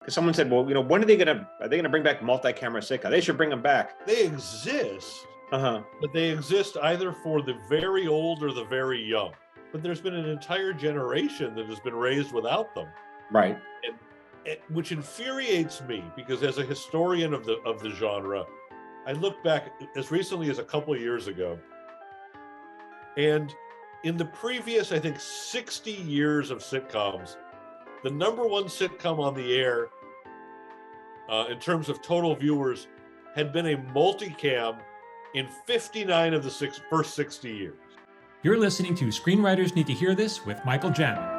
Because someone said, well, when are they gonna bring back multi-camera sitcom? They should bring them back. They exist, but they exist either for the very old or the very young. But there's been an entire generation that has been raised without them, right? And which infuriates me, because as a historian of the genre, I look back as recently as a couple of years ago, and in the previous, I think, 60 years of sitcoms, the number one sitcom on the air, in terms of total viewers, had been a multicam in 59 of the first 60 years. You're listening to Screenwriters Need to Hear This with Michael Jamin.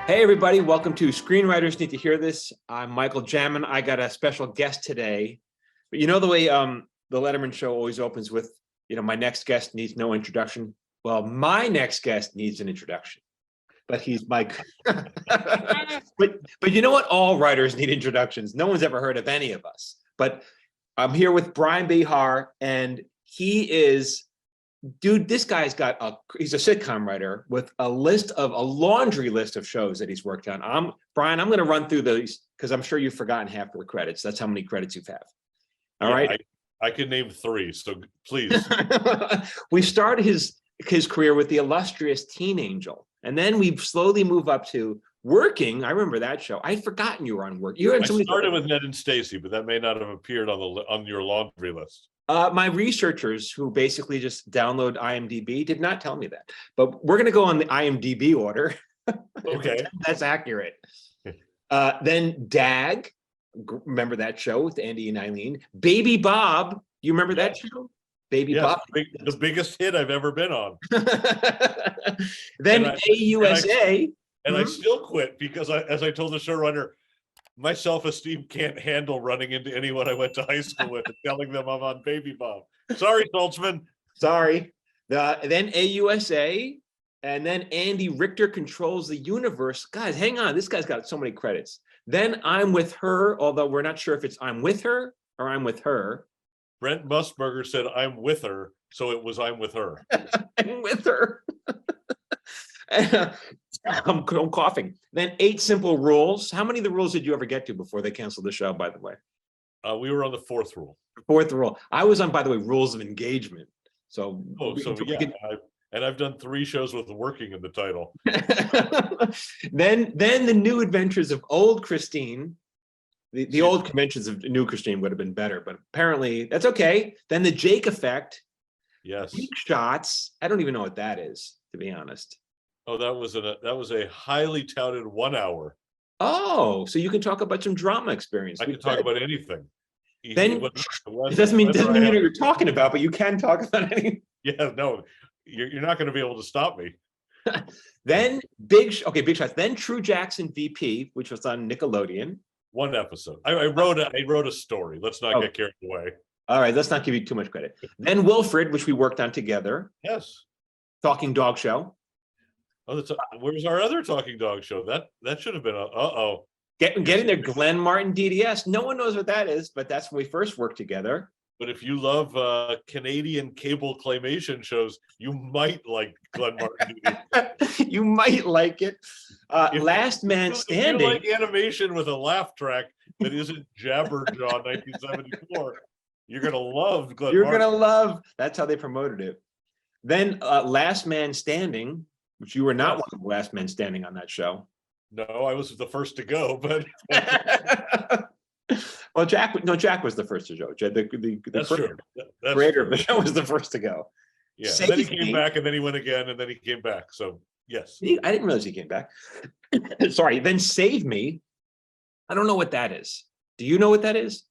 Hey everybody, welcome to Screenwriters Need to Hear This. I'm Michael Jamin. I got a special guest today. But you know the way the Letterman show always opens with, my next guest needs no introduction. Well, my next guest needs an introduction, but he's Mike. but you know what? All writers need introductions. No one's ever heard of any of us. But I'm here with Bryan Behar, and he is, this guy's he's a sitcom writer with a laundry list of shows that he's worked on. Bryan, I'm going to run through those because I'm sure you've forgotten half the credits. That's how many credits you have. All right. I could name 3, so please. We started his career with the illustrious Teen Angel, and then we slowly move up to Working. I remember that show. I'd forgotten you were on Work. I started with Ned and Stacy, but that may not have appeared on your laundry list. My researchers, who basically just download IMDb, did not tell me that. But we're going to go on the IMDb order. Okay, that's accurate. Then DAG. Remember that show with Andy and Eileen? Baby Bob. You remember that show? Baby Bob. The biggest hit I've ever been on. Then AUSA. And I still quit because, as I told the showrunner, my self-esteem can't handle running into anyone I went to high school with and telling them I'm on Baby Bob. Sorry, Saltzman. Sorry. Then AUSA, and then Andy Richter Controls the Universe. Guys, hang on. This guy's got so many credits. Then I'm With Her, although we're not sure if it's I'm With Her or I'm With Her. Brent Musburger said I'm with her, so it was I'm with her. I'm with her. I'm coughing. Then 8 Simple Rules. How many of the rules did you ever get to before they canceled the show, by the way? We were on the 4th rule. 4th rule. I was on, by the way, Rules of Engagement. So, and I've done 3 shows with Working in the title. Then the New Adventures of Old Christine. The old conventions of New Christine would have been better, but apparently that's okay. Then the Jake Effect. Yes. Big Shots. I don't even know what that is, to be honest. Oh, that was a highly touted 1 hour. Oh, so you can talk about some drama experience. I can talk about anything. Then it doesn't mean what you're talking about, but you can talk about anything. Yeah, no, you're not going to be able to stop me. Then Big Shots. Then True Jackson VP, which was on Nickelodeon. 1 episode. I wrote a story. Let's not get carried away. All right, let's not give you too much credit. Then Wilfred, which we worked on together. Yes. Talking Dog Show. Oh, where's our other Talking Dog Show? That should have been Get in there, Glenn Martin D.D.S. No one knows what that is, but that's when we first worked together. But if you love Canadian cable claymation shows, you might like Glenn Martin D.D.S. You might like it. Last Man Standing. If you like animation with a laugh track that isn't Jabberjaw 1974, you're going to love Glenn Martin. You're going to love. That's how they promoted it. Then Last Man Standing, which you were not one of the last men standing on that show. No, I was the first to go, but well, Jack was the first to go. That's true. That's creator true. of the show was the first to go. Yeah, and then he came back, and then he went again, and then he came back. So yes, I didn't realize he came back. Sorry. Then Save Me. I don't know what that is. Do you know what that is?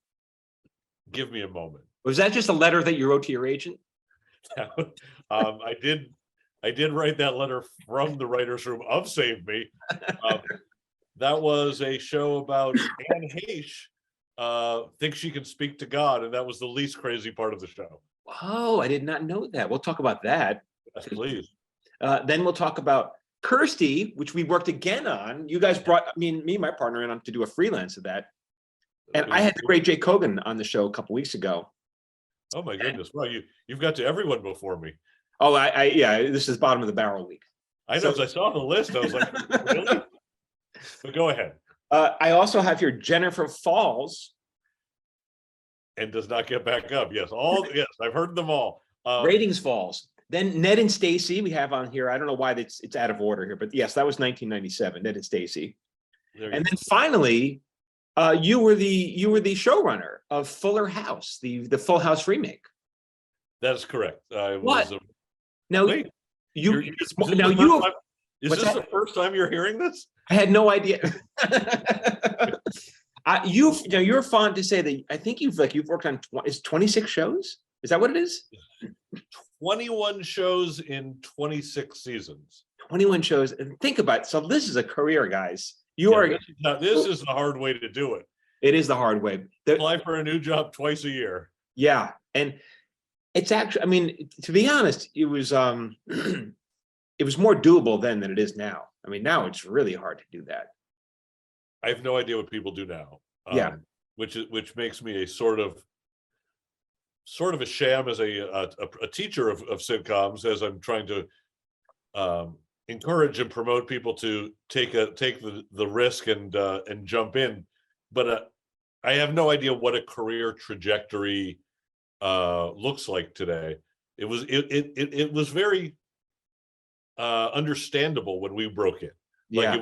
Give me a moment. Was that just a letter that you wrote to your agent? I did write that letter from the writer's room of Save Me. That was a show about Anne Heche thinks she can speak to God, and that was the least crazy part of the show. Oh, I did not know that. We'll talk about that. Yes, please. Then we'll talk about Kirsty, which we worked again on. You guys brought me and my partner in on to do a freelance of that. And I had the great Jay Kogan on the show a couple weeks ago. Oh my goodness! Well, you've got to everyone before me. Oh, yeah. This is bottom of the barrel week. I know, as I saw the list, I was like, really? But go ahead. I also have here Jennifer Falls. And does not get back up. Yes, yes, I've heard them all. Ratings falls. Then Ned and Stacy we have on here. I don't know why it's out of order here, but yes, that was 1997. Ned and Stacy. And then finally, you were the showrunner of Fuller House, the Full House remake. That is correct. What? Now wait, you is what's this that? the first time you're hearing this? I had no idea. You're fond to say that I think you've worked on 26 shows. Is that what it is? 21 shows in 26 seasons. 21 shows. And think about it. So this is a career, guys. This is the hard way to do it. It is the hard way. Apply for a new job twice a year. Yeah. And it's actually, I mean, to be honest, it was it was more doable then than it is now. I mean, now it's really hard to do that. I have no idea what people do now. Yeah. Which makes me a sort of a sham as a teacher of sitcoms, as I'm trying to encourage and promote people to take the risk and jump in. But I have no idea what a career trajectory looks like today. It was very understandable when we broke in. Yeah.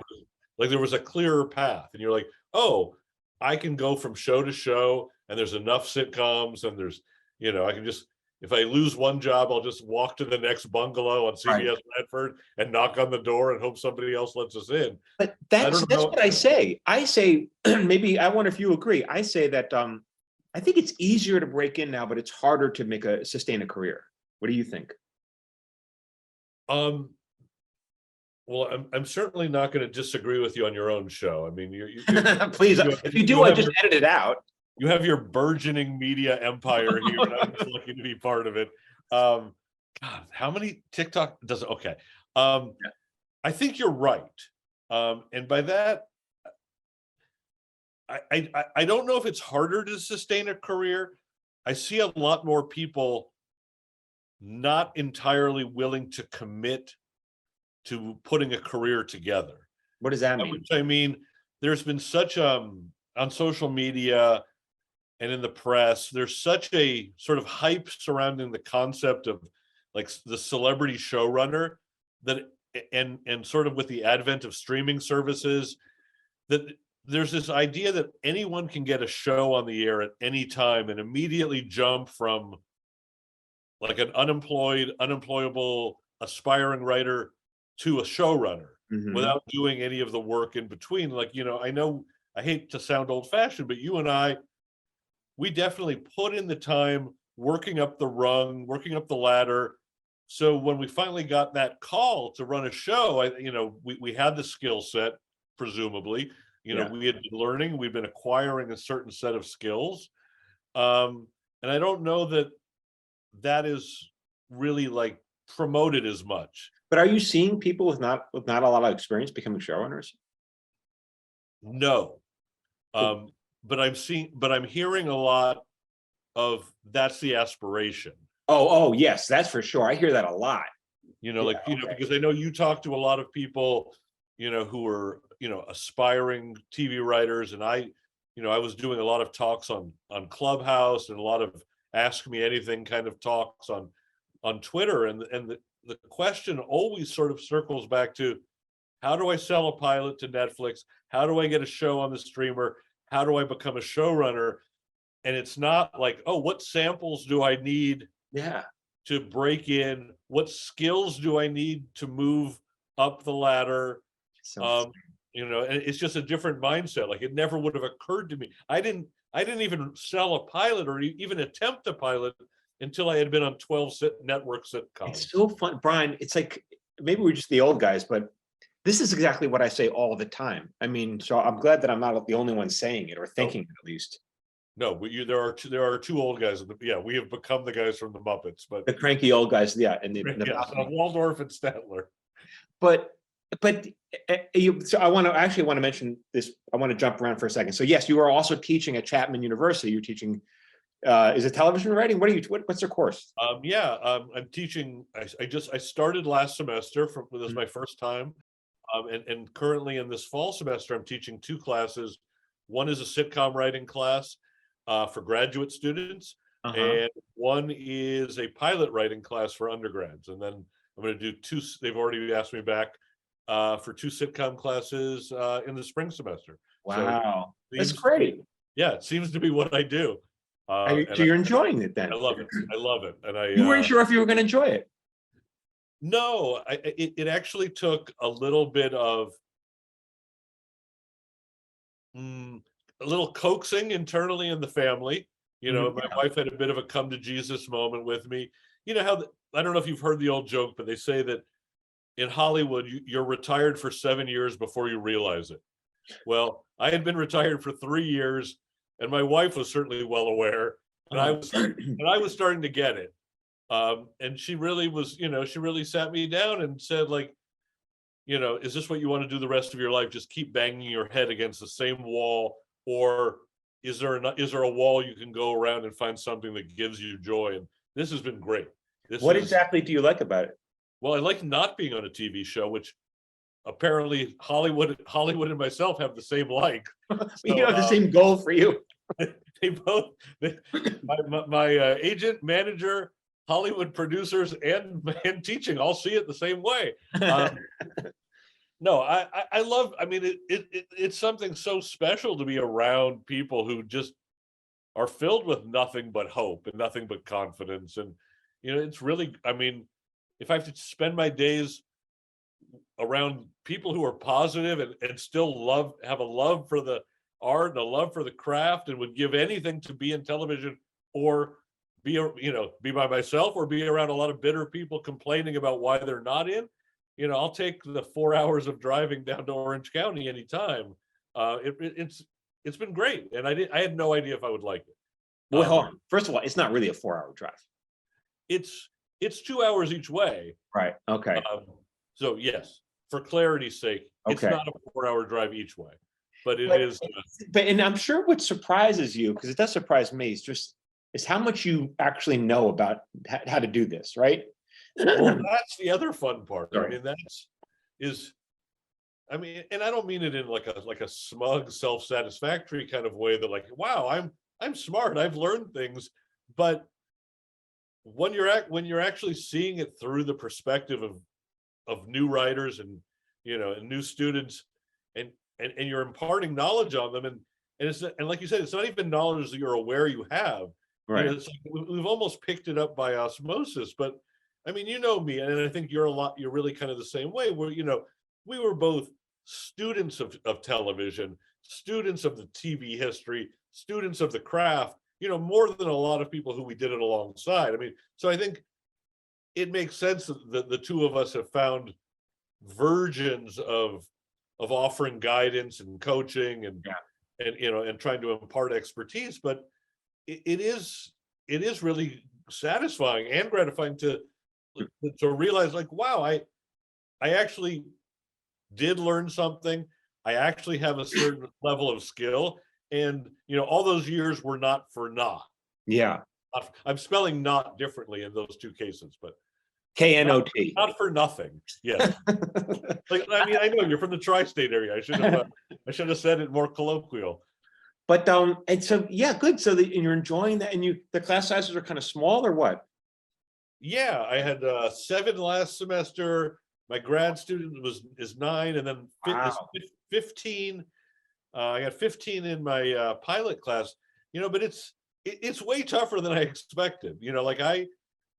Like there was a clearer path, and you're like, oh, I can go from show to show, and there's enough sitcoms, and there's, I can just, if I lose one job, I'll just walk to the next bungalow on CBS Radford and knock on the door and hope somebody else lets us in. But that's what I say. I say, maybe, I wonder if you agree. I say that I think it's easier to break in now, but it's harder to sustain a career. What do you think? Well, I'm certainly not going to disagree with you on your own show. I mean, please, if you do, I just edit it out. You have your burgeoning media empire here, and I'm just lucky to be part of it. God, how many TikTok does? Okay, I think you're right, and by that, I don't know if it's harder to sustain a career. I see a lot more people not entirely willing to commit to putting a career together. What does that mean? Which, I mean, there's been such on social media and in the press, there's such a sort of hype surrounding the concept of like the celebrity showrunner, that and sort of with the advent of streaming services, that there's this idea that anyone can get a show on the air at any time and immediately jump from like an unemployable aspiring writer to a showrunner without doing any of the work in between. Like, I know, I hate to sound old fashioned, but you and I, we definitely put in the time working up the rung, working up the ladder. So when we finally got that call to run a show, we had the skill set, presumably, we had been learning, we've been acquiring a certain set of skills. And I don't know that is really like promoted as much. But are you seeing people with not a lot of experience becoming showrunners? No. But I'm hearing a lot of that's the aspiration. Oh, yes, that's for sure. I hear that a lot. Because I know you talk to a lot of people, who are, aspiring TV writers, and I was doing a lot of talks on Clubhouse and a lot of Ask Me Anything kind of talks on Twitter, and the question always sort of circles back to, how do I sell a pilot to Netflix? How do I get a show on the streamer? How do I become a showrunner? And it's not like, oh, what samples do I need to break in? What skills do I need to move up the ladder? And it's just a different mindset. Like, it never would have occurred to me. I didn't even sell a pilot or even attempt a pilot until I had been on 12 network sitcoms. It's so fun, Brian. It's like, maybe we're just the old guys, but this is exactly what I say all the time. I mean, so I'm glad that I'm not the only one saying it or thinking it, at least. No, there are two old guys. We have become the guys from the Muppets, but the cranky old guys, and Waldorf and Statler. But so I want to mention this. I want to jump around for a second. So yes, you are also teaching at Chapman University. You're teaching Is it television writing? What's your course? I'm teaching. I started last semester this is my first time. And currently in this fall semester, I'm teaching 2 classes. One is a sitcom writing class for graduate students, and one is a pilot writing class for undergrads. And then I'm going to do 2. They've already asked me back for 2 sitcom classes in the spring semester. Wow, So that's great. Yeah, it seems to be what I do. So you're enjoying it then? I love it. I love it, and You weren't sure if you were going to enjoy it. No, it actually took a little bit of a little coaxing internally in the family. My wife had a bit of a come to Jesus moment with me. You know how I don't know if you've heard the old joke, but they say that in Hollywood, you're retired for 7 years before you realize it. Well, I had been retired for 3 years, and my wife was certainly well aware, and I was starting to get it. And she really was, she really sat me down and said, like, is this what you want to do the rest of your life? Just keep banging your head against the same wall, or is there a wall you can go around and find something that gives you joy? And this has been great. What exactly do you like about it? Well, I like not being on a TV show, which apparently Hollywood and myself have the same like. You have the same goal for you. They both, my agent, manager, Hollywood producers, and teaching all see it the same way. No, I love. I mean, it's something so special to be around people who just are filled with nothing but hope and nothing but confidence. And it's really. I mean, if I have to spend my days around people who are positive and still have a love for the art and a love for the craft and would give anything to be in television or be by myself or be around a lot of bitter people complaining about why they're not in, I'll take the 4 hours of driving down to Orange County anytime. It's been great, and I had no idea if I would like it. Well, hold on. First of all, it's not really a 4-hour drive. It's 2 hours each way. Right. Okay. So yes, for clarity's sake, it's not a 4-hour drive each way, but it is. And I'm sure what surprises you, because it does surprise me, is how much you actually know about how to do this, right? Well, that's the other fun part. Sorry. I mean, and I don't mean it in like a smug, self-satisfactory kind of way that, like, wow, I'm smart, I've learned things. But when you're actually seeing it through the perspective of new writers and and new students, and you're imparting knowledge on them, and like you said, it's not even knowledge that you're aware you have. Right. It's like we've almost picked it up by osmosis. But I mean, me, and I think you're really kind of the same way, where we were both students of television, students of the TV history, students of the craft, more than a lot of people who we did it alongside. I mean, so I think it makes sense that the two of us have found versions of offering guidance and coaching and trying to impart expertise. But it is really satisfying and gratifying to realize, like, wow, I actually did learn something. I actually have a certain level of skill, and all those years were not for naught. Yeah. I'm spelling "not" differently in those two cases, but K-N-O-T. not for nothing. Yes. Like, I mean, I know you're from the tri-state area. I should have said it more colloquial. But and so good. So you're enjoying that, and the class sizes are kind of small, or what? Yeah, I had 7 last semester. My grad student is 9, and then 15. I got 15 in my pilot class. But it's way tougher than I expected.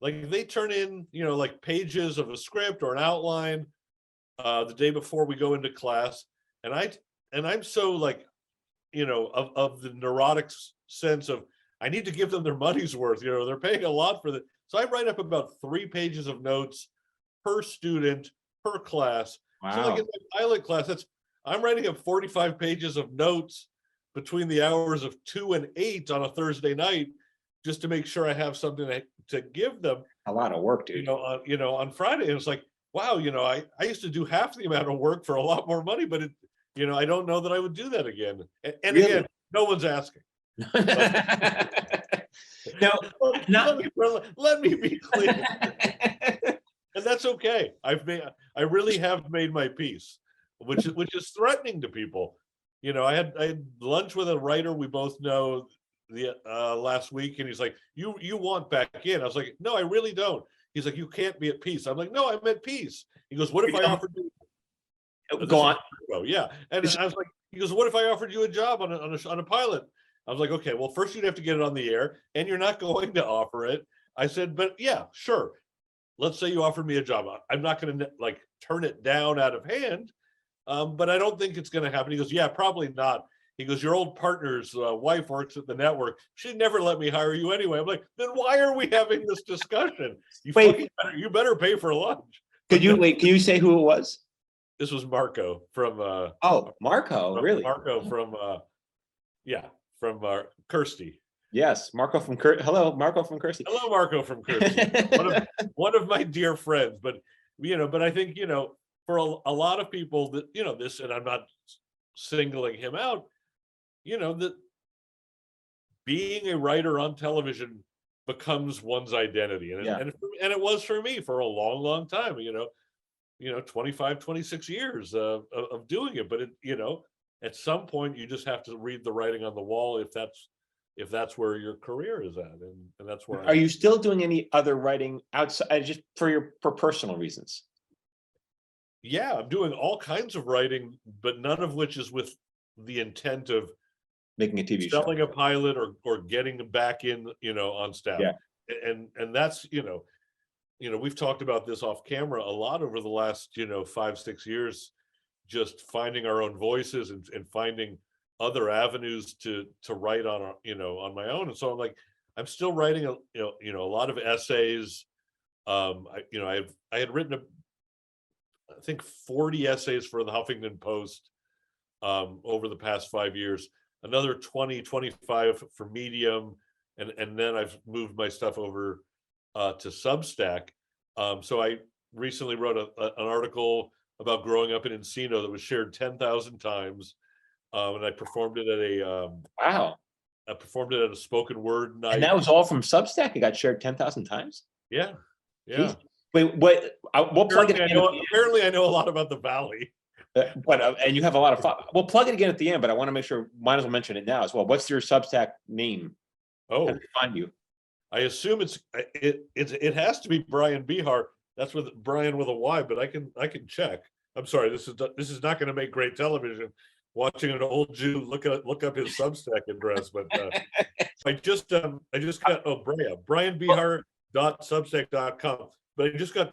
Like they turn in, like pages of a script or an outline the day before we go into class, and I'm so, like, of the neurotic sense of I need to give them their money's worth. They're paying a lot for that. So I write up about 3 pages of notes per student per class. Wow. So like in my pilot class, I'm writing up 45 pages of notes between the hours of 2 and 8 on a Thursday night, just to make sure I have something to give them. A lot of work, dude. On Friday. And it's like, wow, I used to do half the amount of work for a lot more money, but I don't know that I would do that again. And Really? Again, no one's asking. No, not. Let me be clear. And that's okay. I really have made my peace, which is threatening to people. I had lunch with a writer we both know the last week, and he's like, you want back in? I was like, no, I really don't. He's like, you can't be at peace. I'm like, no, I'm at peace. He goes, what if I offered you? Go on. Yeah, and I was like, he goes, what if I offered you a job on a pilot? I was like, okay, well, first you'd have to get it on the air, and you're not going to offer it. I said, but yeah, sure. Let's say you offered me a job. I'm not going to like turn it down out of hand, but I don't think it's going to happen. He goes, yeah, probably not. He goes, your old partner's wife works at the network. She'd never let me hire you anyway. I'm like, then why are we having this discussion? You better pay for lunch. Can you say who it was? This was Marco from. Marco, really? Marco from, from Kirsty. Yes, Marco from Hello, Marco from Kirsty. Hello, Marco from Kirsty. one of my dear friends. But I think for a lot of people that this, and I'm not singling him out. That being a writer on television becomes one's identity, and it was for me for a long, long time. 25, 26 years of doing it. But at some point you just have to read the writing on the wall if that's where your career is at, and that's where. Are you still doing any other writing outside, just for personal reasons? Yeah, I'm doing all kinds of writing, but none of which is with the intent of making a TV show, selling a pilot, or getting back in, on staff. Yeah. And that's, we've talked about this off camera a lot over the last, 5-6 years, just finding our own voices and finding other avenues to write on, on my own. And so I'm still writing a lot of essays. I had written I think 40 essays for the Huffington Post over the past 5 years, another 25 for Medium, and then I've moved my stuff over to Substack. So I recently wrote an article about growing up in Encino that was shared 10,000 times, and I performed it at a wow. I performed it at a spoken word night. And that was all from Substack. It got shared 10,000 times. Yeah. Jeez. Wait, we'll plug it again. Apparently, I know a lot about the Valley. And you have a lot of fun. We'll plug it again at the end, but I want to make sure, might as well mention it now as well. What's your Substack name? Oh, how do they find you? I assume it has to be Bryan Behar. That's with Brian with a Y, but I can check. I'm sorry, this is not going to make great television. Watching an old Jew look up his Substack address, but I just got BryanBehar.substack.com. But I just got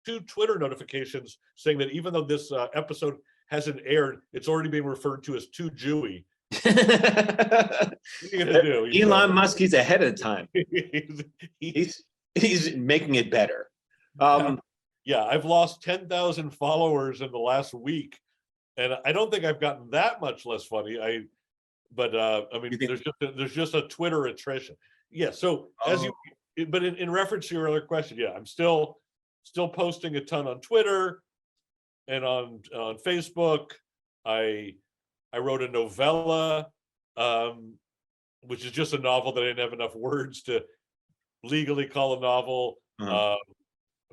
2 Twitter notifications saying that even though this episode hasn't aired, it's already being referred to as too Jewy. What are you gonna do? Elon Musk, he's ahead of the time. he's making it better. Yeah, I've lost 10,000 followers in the last week, and I don't think I've gotten that much less funny. But there's just a Twitter attrition. Yeah. So but in reference to your other question, yeah, I'm still posting a ton on Twitter and on Facebook. I wrote a novella, which is just a novel that I didn't have enough words to legally call a novel. I've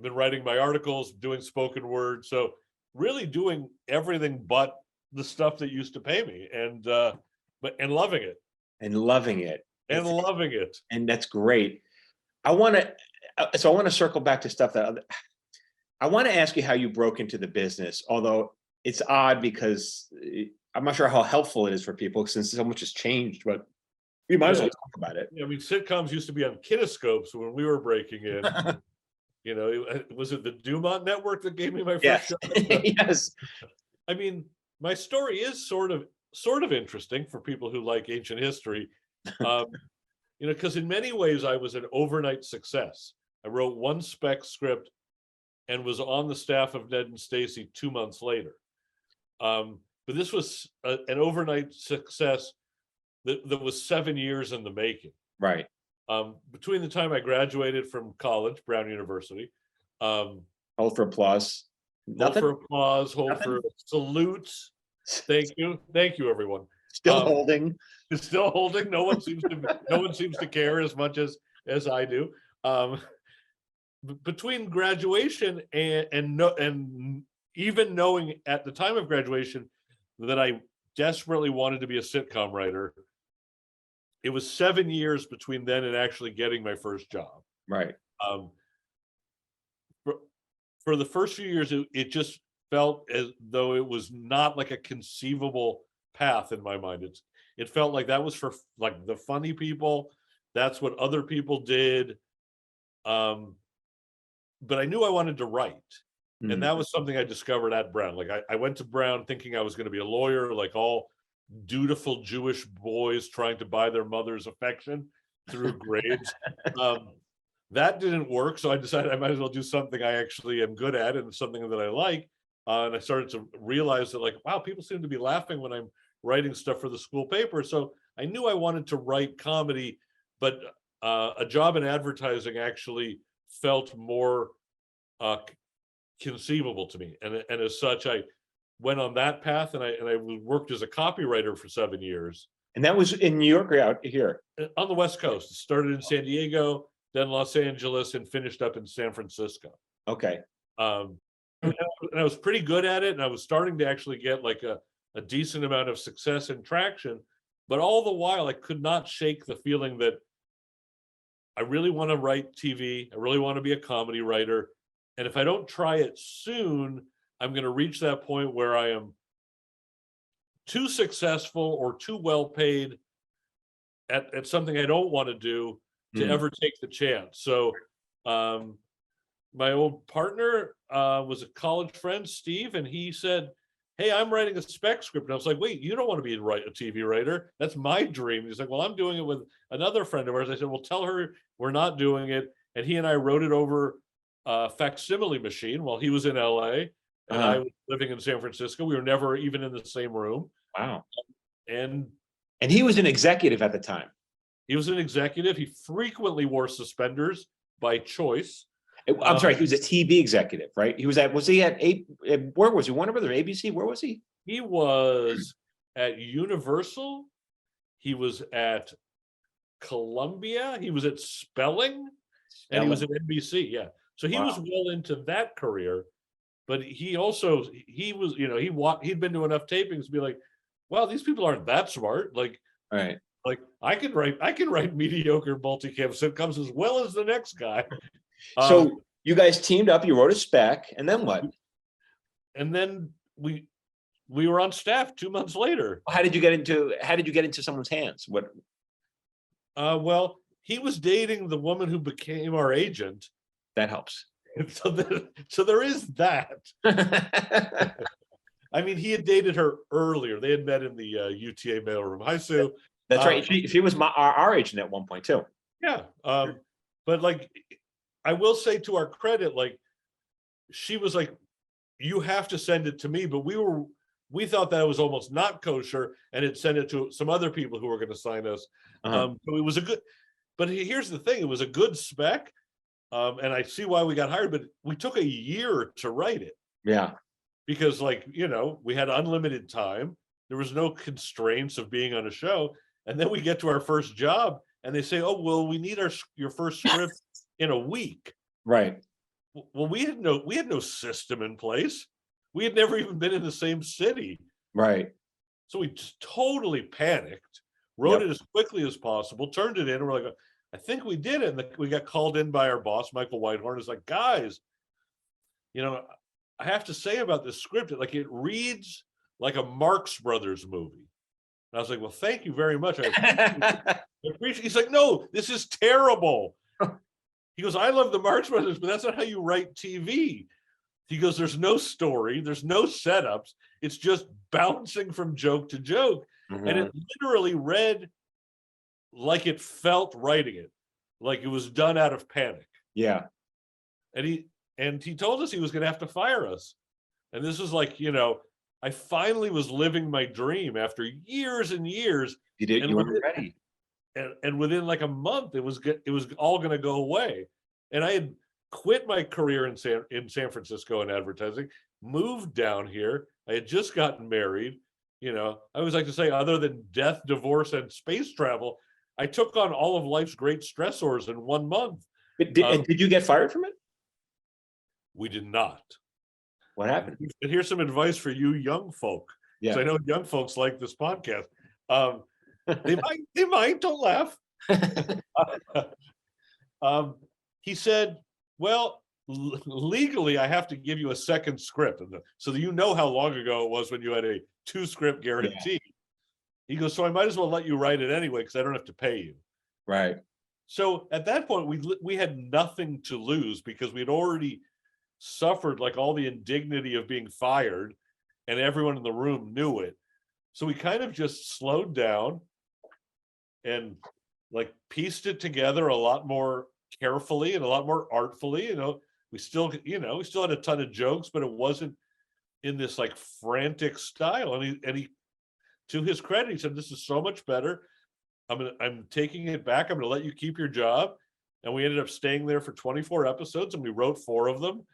been writing my articles, doing spoken word, so really doing everything but the stuff that used to pay me, and loving it. And loving it. And that's great. I want to circle back to stuff that I want to ask you how you broke into the business, although it's odd because I'm not sure how helpful it is for people since so much has changed, but we might as well talk about it. I mean, sitcoms used to be on kinescopes when we were breaking in. Was it the Dumont Network that gave me my first show? Yes. I mean, my story is sort of interesting for people who like ancient history. Because in many ways I was an overnight success. I wrote 1 spec script and was on the staff of Ned and Stacey 2 months later. But this was an overnight success that was 7 years in the making. Right. Between the time I graduated from college, Brown University. Hold for applause. Hold for applause, hold for salutes. Thank you, everyone. Still holding. It's still holding. No one seems to care as much as I do. Between graduation and even knowing at the time of graduation that I desperately wanted to be a sitcom writer, it was 7 years between then and actually getting my first job. Right. For the first few years, it just felt as though it was not like a conceivable path in my mind. It felt like that was for like the funny people. That's what other people did. But I knew I wanted to write. And that was something I discovered at Brown. Like I went to Brown thinking I was going to be a lawyer, like all dutiful Jewish boys trying to buy their mother's affection through grades. That didn't work. So I decided I might as well do something I actually am good at and something that I like. And I started to realize that, like, wow, people seem to be laughing when I'm writing stuff for the school paper. So I knew I wanted to write comedy, but a job in advertising actually felt more conceivable to me, and as such, I went on that path, and I worked as a copywriter for 7 years. And that was in New York or out here? On the West Coast. It started in San Diego, then Los Angeles, and finished up in San Francisco. Okay. And I was pretty good at it, and I was starting to actually get like a decent amount of success and traction, but all the while I could not shake the feeling that I really want to write TV. I really want to be a comedy writer. And if I don't try it soon, I'm going to reach that point where I am too successful or too well paid at something I don't want to do to ever take the chance. So my old partner was a college friend, Steve, and he said, hey, I'm writing a spec script. And I was like, wait, you don't want to be a TV writer. That's my dream. He's like, well, I'm doing it with another friend of ours. I said, well, tell her we're not doing it. And he and I wrote it over facsimile machine while he was in LA and I was living in San Francisco. We were never even in the same room. Wow. And he was an executive at the time. He was an executive. He frequently wore suspenders by choice. I'm sorry, he was a TV executive, right? Was he at where was he? Warner Brothers, ABC? Where was he? He was at Universal. He was at Columbia. He was at Spelling. And he was at NBC. Yeah. So he was well into that career, but he was, he'd been to enough tapings to be like, wow, these people aren't that smart. Like, right. Like I can write mediocre multicam sitcoms as well as the next guy. So you guys teamed up, you wrote a spec, and then what? And then we were on staff 2 months later. How did you get into someone's hands? What? Well, he was dating the woman who became our agent. That helps. So there is that. I mean, he had dated her earlier. They had met in the UTA mailroom. Hi, Sue. That's right. She was our agent at one point too. Yeah. But like, I will say to our credit, like, she was like, you have to send it to me. But we thought that was almost not kosher and it sent it to some other people who were going to sign us. So it was but here's the thing. It was a good spec. And I see why we got hired, but we took a year to write it. Yeah. Because we had unlimited time. There was no constraints of being on a show. And then we get to our first job and they say, oh, well, we need your first script in a week. Right. Well, we had no system in place. We had never even been in the same city. Right. So we just totally panicked, wrote it as quickly as possible, turned it in. And we're like, I think we did it. And we got called in by our boss, Michael Whitehorn. It's like, guys, I have to say about this script, like it reads like a Marx Brothers movie. And I was like, well, thank you very much. I appreciate. He's like, no, this is terrible. He goes, I love the Marx Brothers, but that's not how you write TV. He goes, there's no story, there's no setups. It's just bouncing from joke to joke. Mm-hmm. And it literally read like it felt writing it, like it was done out of panic. Yeah. And he told us he was going to have to fire us. And this was like, I finally was living my dream after years and years. You did. You were ready. And within like a month, it was all going to go away. And I had quit my career in San Francisco in advertising, moved down here. I had just gotten married. I always like to say, other than death, divorce, and space travel, I took on all of life's great stressors in 1 month. And did you get fired from it? We did not. What happened? And here's some advice for you young folk. Yeah. So I know young folks like this podcast. They might, don't laugh. He said, well, legally, I have to give you a second script. So that how long ago it was when you had a 2-script guarantee. Yeah. He goes, so I might as well let you write it anyway, because I don't have to pay you. Right. So at that point, we had nothing to lose, because we had already suffered like all the indignity of being fired, and everyone in the room knew it. So we kind of just slowed down and like pieced it together a lot more carefully and a lot more artfully. We still had a ton of jokes, but it wasn't in this like frantic style. And he to his credit, he said, this is so much better. I'm taking it back. I'm going to let you keep your job. And we ended up staying there for 24 episodes, and we wrote 4 of them.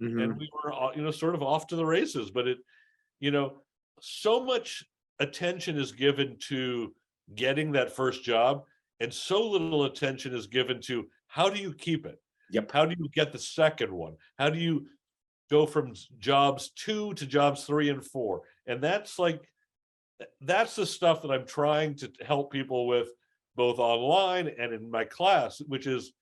Mm-hmm. And we were, sort of off to the races. But so much attention is given to getting that first job, and so little attention is given to how do you keep it? Yep. How do you get the second one? How do you go from jobs 2 to jobs 3 and 4? And that's the stuff that I'm trying to help people with, both online and in my class, which is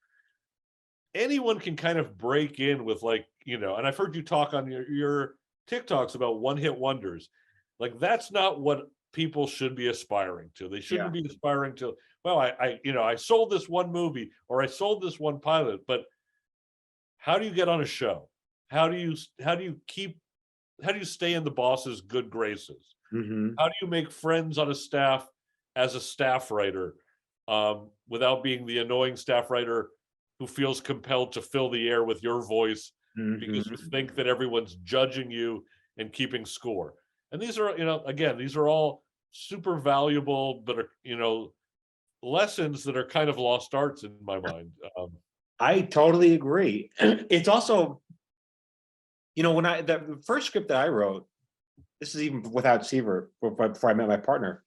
anyone can kind of break in with and I've heard you talk on your TikToks about one-hit wonders. Like, that's not what people should be aspiring to. They shouldn't be aspiring to, well, I sold this one movie, or I sold this one pilot. But how do you get on a show? How do you stay in the boss's good graces? Mm-hmm. How do you make friends on a staff as a staff writer, without being the annoying staff writer who feels compelled to fill the air with your voice, mm-hmm. because you think that everyone's judging you and keeping score? And these are, again, these are all super valuable, but are, lessons that are kind of lost arts in my mind. I totally agree. It's also, when the first script that I wrote, this is even without Seaver, before I met my partner,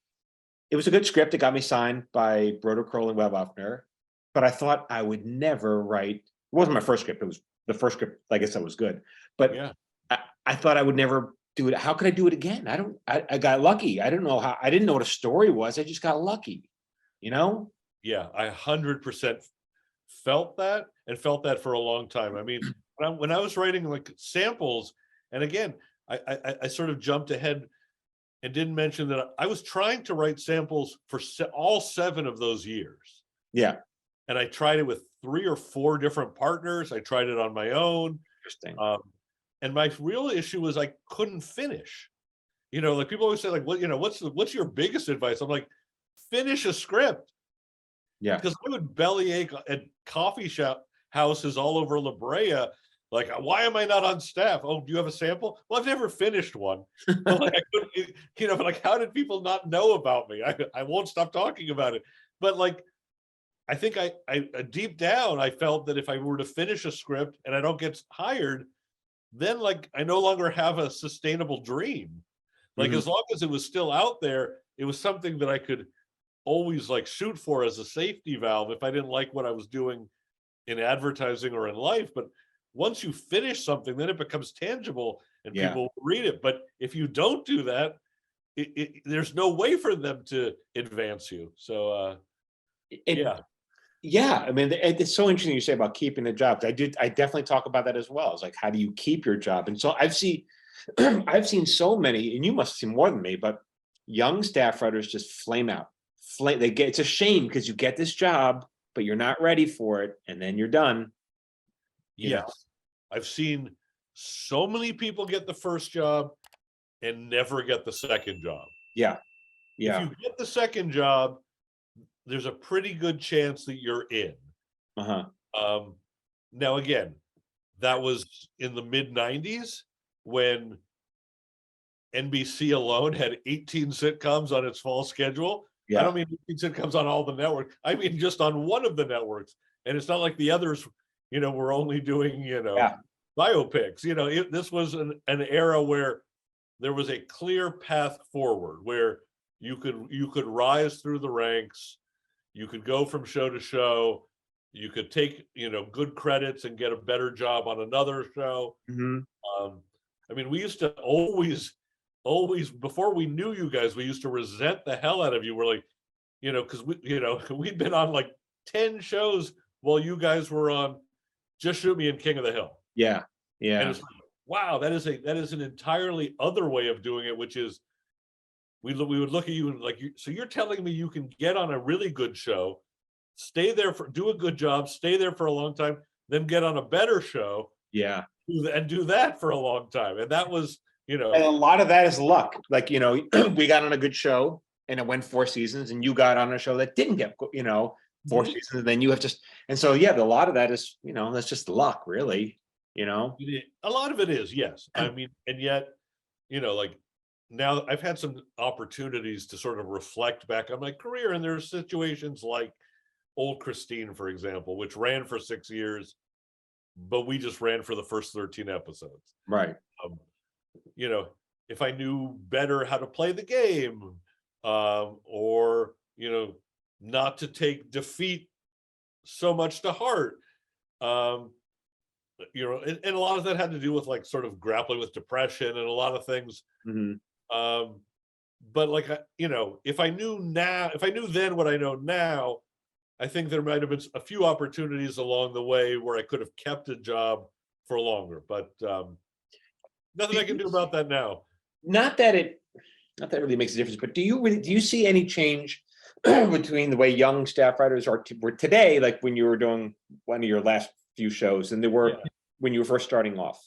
it was a good script. It got me signed by Broder Kroll and Webb Offner, but I thought I would never write. It wasn't my first script. It was the first script. Like I said, was good, but yeah. I thought I would never do it. How could I do it again? I got lucky. I didn't know what a story was. I just got lucky, Yeah, I 100% felt that, and felt that for a long time. I mean, when I was writing like samples, and again, I sort of jumped ahead and didn't mention that I was trying to write samples for all 7 of those years. Yeah. And I tried it with 3 or 4 different partners. I tried it on my own. Interesting. And my real issue was I couldn't finish. Like people always say, like, what's your biggest advice? I'm like, finish a script. Yeah. Because I would bellyache at coffee shop houses all over La Brea. Like, why am I not on staff? Oh, do you have a sample? Well, I've never finished one. But like, I couldn't, like, how did people not know about me? I won't stop talking about it. But like, I think I deep down, I felt that if I were to finish a script and I don't get hired, then like I no longer have a sustainable dream. Like, mm-hmm. As long as it was still out there, it was something that I could always like shoot for as a safety valve if I didn't like what I was doing in advertising or in life. But once you finish something, then it becomes tangible and people read it. But if you don't do that, there's no way for them to advance you. So yeah. I mean, it's so interesting you say about keeping the jobs. I definitely talk about that as well. It's like, how do you keep your job? And so I've seen so many, and you must have seen more than me, but young staff writers just flame out. It's a shame because you get this job, but you're not ready for it, and then you're done. Yes. I've seen so many people get the first job and never get the second job. Yeah. If you get the second job, there's a pretty good chance that you're in. Uh-huh. Now, again, that was in the mid-90s when NBC alone had 18 sitcoms on its fall schedule. Yeah. I don't mean 18 sitcoms on all the networks. I mean just on one of the networks. And it's not like the others, were only doing, biopics. This was an era where there was a clear path forward where you could rise through the ranks, you could go from show to show, you could take good credits and get a better job on another show. Mhm. I mean, we used to always before we knew you guys, we used to resent the hell out of you. We're like, because we'd been on like 10 shows while you guys were on Just Shoot Me and King of the Hill. Yeah. Yeah. And it's like, wow, that is an entirely other way of doing it, which is we would look at you and like, so you're telling me you can get on a really good show, stay there do a good job, stay there for a long time, then get on a better show, Yeah. and do that for a long time. And that was, And a lot of that is luck. Like, we got on a good show and it went 4 seasons, and you got on a show that didn't get, 4 Mhm. seasons, and then you have just, and so, yeah, a lot of that is, that's just luck, really, A lot of it is, yes. I mean, and yet, like now I've had some opportunities to sort of reflect back on my career, and there are situations like Old Christine, for example, which ran for 6 years, but we just ran for the first 13 episodes. Right. If I knew better how to play the game, or not to take defeat so much to heart, and a lot of that had to do with like sort of grappling with depression and a lot of things. Mhm. But like, if I knew then what I know now, I think there might have been a few opportunities along the way where I could have kept a job for longer, but nothing I can do about that now. Not that it really makes a difference, but do you see any change between the way young staff writers were today, like when you were doing one of your last few shows, and they were when you were first starting off?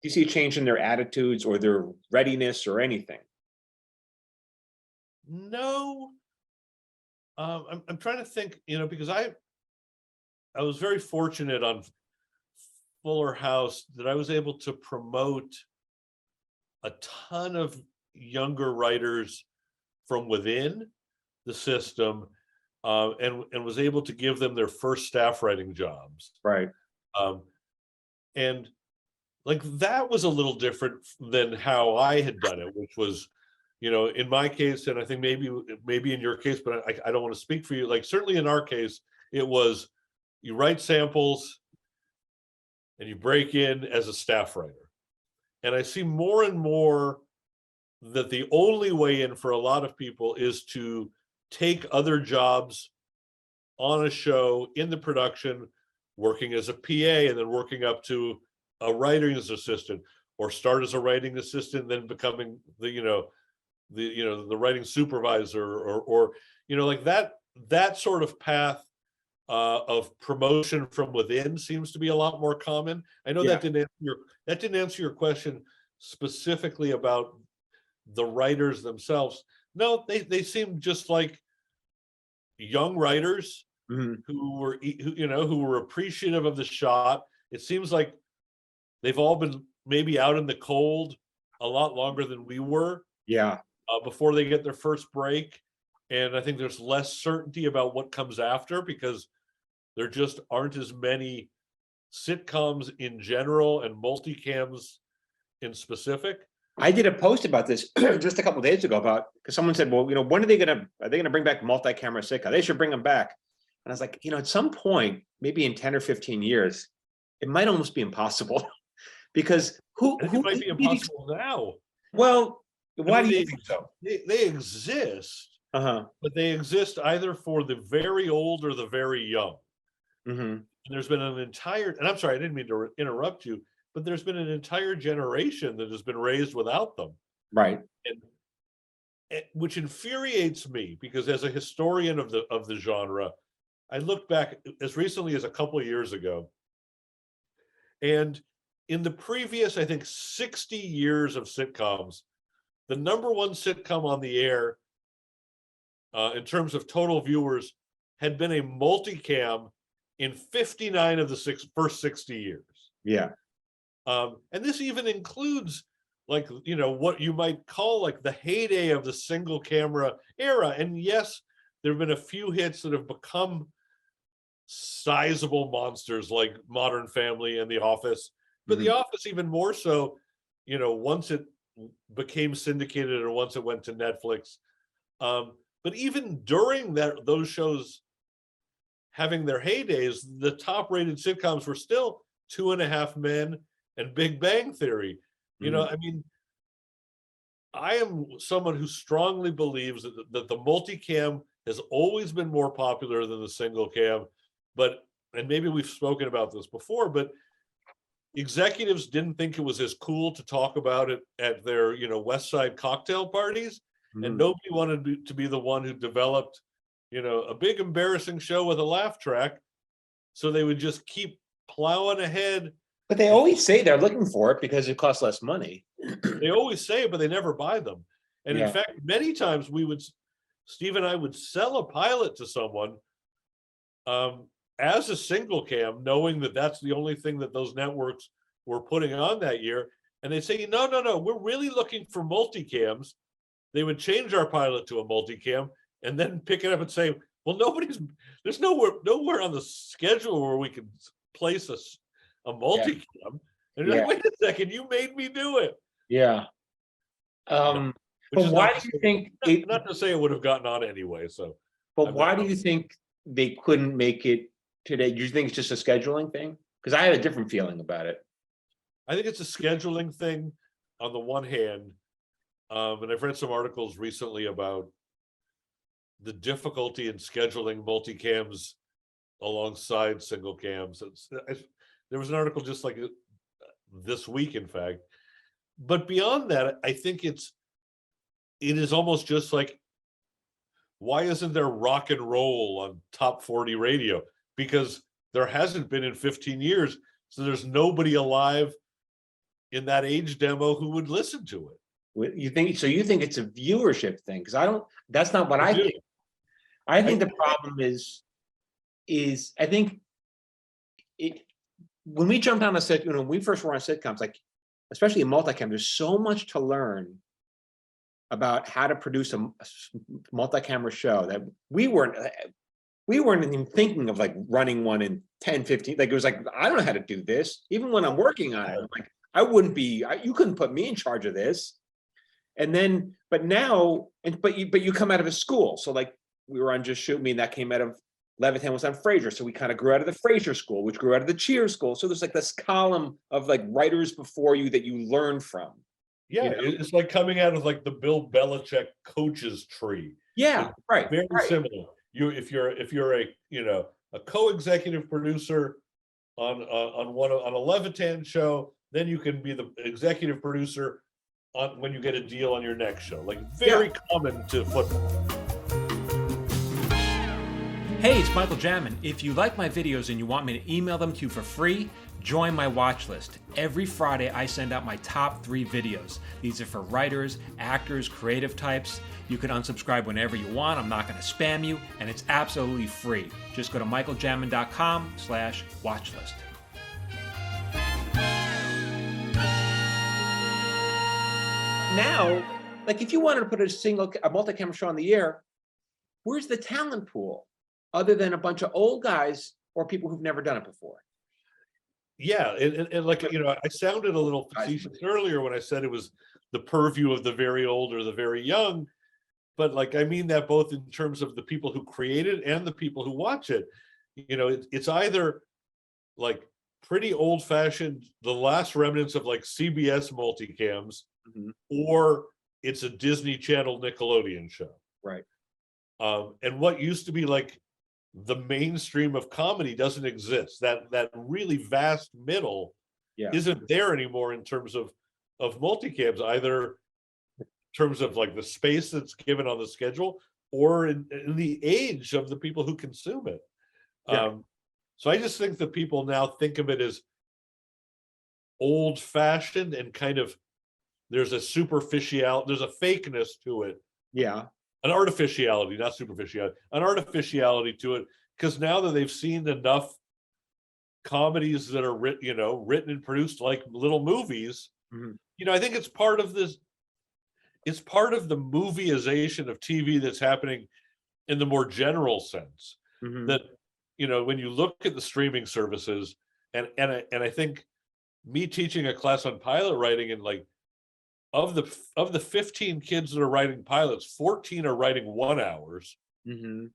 Do you see a change in their attitudes or their readiness or anything? No. I'm trying to think, because I was very fortunate on Fuller House that I was able to promote a ton of younger writers from within the system, and was able to give them their first staff writing jobs. Right. And like that was a little different than how I had done it, which was, in my case, and I think maybe in your case, but I don't want to speak for you. Like certainly in our case, it was you write samples and you break in as a staff writer. And I see more and more that the only way in for a lot of people is to take other jobs on a show in the production, working as a PA and then working up to a writing assistant, or start as a writing assistant, then becoming the writing supervisor, or like that sort of path of promotion from within seems to be a lot more common. I know Yeah. that didn't answer your question specifically about the writers themselves. No, they seem just like young writers Mhm. who were appreciative of the shot. It seems like they've all been maybe out in the cold a lot longer than we were Yeah. before they get their first break. And I think there's less certainty about what comes after because there just aren't as many sitcoms in general and multicams in specific. I did a post about this just a couple of days ago because someone said, well, when are they going to bring back multi-camera sitcom? They should bring them back. And I was like, at some point, maybe in 10 or 15 years, it might almost be impossible because It might be impossible now. Well, why do you they, think so? They exist, but they exist either for the very old or the very young. Mm-hmm. And there's been an entire, and I'm sorry, I didn't mean to interrupt you, but there's been an entire generation that has been raised without them. Right. And which infuriates me because as a historian of the genre, I look back as recently as a couple of years ago, and in the previous, I think 60 years of sitcoms, the number one sitcom on the air in terms of total viewers had been a multicam in 59 of the first 60 years. Yeah. And this even includes like, what you might call like the heyday of the single camera era. And yes, there have been a few hits that have become sizable monsters like Modern Family and The Office, but The Office even more so once it became syndicated or once it went to Netflix. But even during those shows having their heydays, the top rated sitcoms were still Two and a Half Men and Big Bang Theory. I mean, I am someone who strongly believes that the multicam has always been more popular than the single cam, and maybe we've spoken about this before, but executives didn't think it was as cool to talk about it at their, West Side cocktail parties, and nobody wanted to be the one who developed, a big embarrassing show with a laugh track, so they would just keep plowing ahead. But they always say they're looking for it because it costs less money. They always say it, but they never buy them. And in fact, many times Steve and I would sell a pilot to someone as a single cam, knowing that that's the only thing that those networks were putting on that year. And they say, no, we're really looking for multicams. They would change our pilot to a multicam and then pick it up and say, well, there's nowhere on the schedule where we can place a multicam. And you're like, wait a second, you made me do it. Yeah. But why do you think not to say it would have gotten on anyway, so. But why do you think they couldn't make it today? Do you think it's just a scheduling thing? Because I had a different feeling about it. I think it's a scheduling thing on the one hand. And I've read some articles recently about the difficulty in scheduling multicams alongside single cams. There was an article just like this week, in fact. But beyond that, I think it is almost just like, why isn't there rock and roll on top 40 radio? Because there hasn't been in 15 years. So there's nobody alive in that age demo who would listen to it. You think it's a viewership thing? Because that's not what I think. I think the problem is I think when we jumped on a set, when we first were on sitcoms, like especially in multicam, there's so much to learn about how to produce a multi-camera show that we weren't even thinking of like running one in 10, 15. Like it was like, I don't know how to do this. Even when I'm working on it, I'm like, you couldn't put me in charge of this. And then, but you come out of a school. So like we were on Just Shoot Me, and that came out of Levitan was on Frasier. So we kind of grew out of the Frasier school, which grew out of the Cheers school. So there's like this column of like writers before you that you learn from. Yeah, it's like coming out of like the Bill Belichick coaches tree. Yeah, it's right. Very similar. If you're a co-executive producer on a Levitan show, then you can be the executive producer when you get a deal on your next show. Like very common to football. Hey, it's Michael Jamin. If you like my videos and you want me to email them to you for free, join my watch list. Every Friday, I send out my top 3 videos. These are for writers, actors, creative types. You can unsubscribe whenever you want. I'm not going to spam you, and it's absolutely free. Just go to michaeljamin.com/watchlist. Now, like if you wanted to put a multi-camera show on the air, where's the talent pool other than a bunch of old guys or people who've never done it before? Yeah, and like, I sounded a little facetious earlier when I said it was the purview of the very old or the very young, but like I mean that both in terms of the people who create it and the people who watch it. It's either like pretty old-fashioned, the last remnants of like CBS multicams, or it's a Disney Channel Nickelodeon show. Right. And what used to be like the mainstream of comedy doesn't exist. That really vast middle isn't there anymore in terms of multicams, either in terms of like the space that's given on the schedule or in the age of the people who consume it. So I just think that people now think of it as old-fashioned and kind of there's a fakeness to it. Yeah. An artificiality, not superficiality, an artificiality to it, because now that they've seen enough comedies that are written and produced like little movies, I think it's part of this. It's part of the movieization of TV that's happening in the more general sense. That when you look at the streaming services, and I think me teaching a class on pilot writing in like of the 15 kids that are writing pilots, 14 are writing 1 hours. Mhm.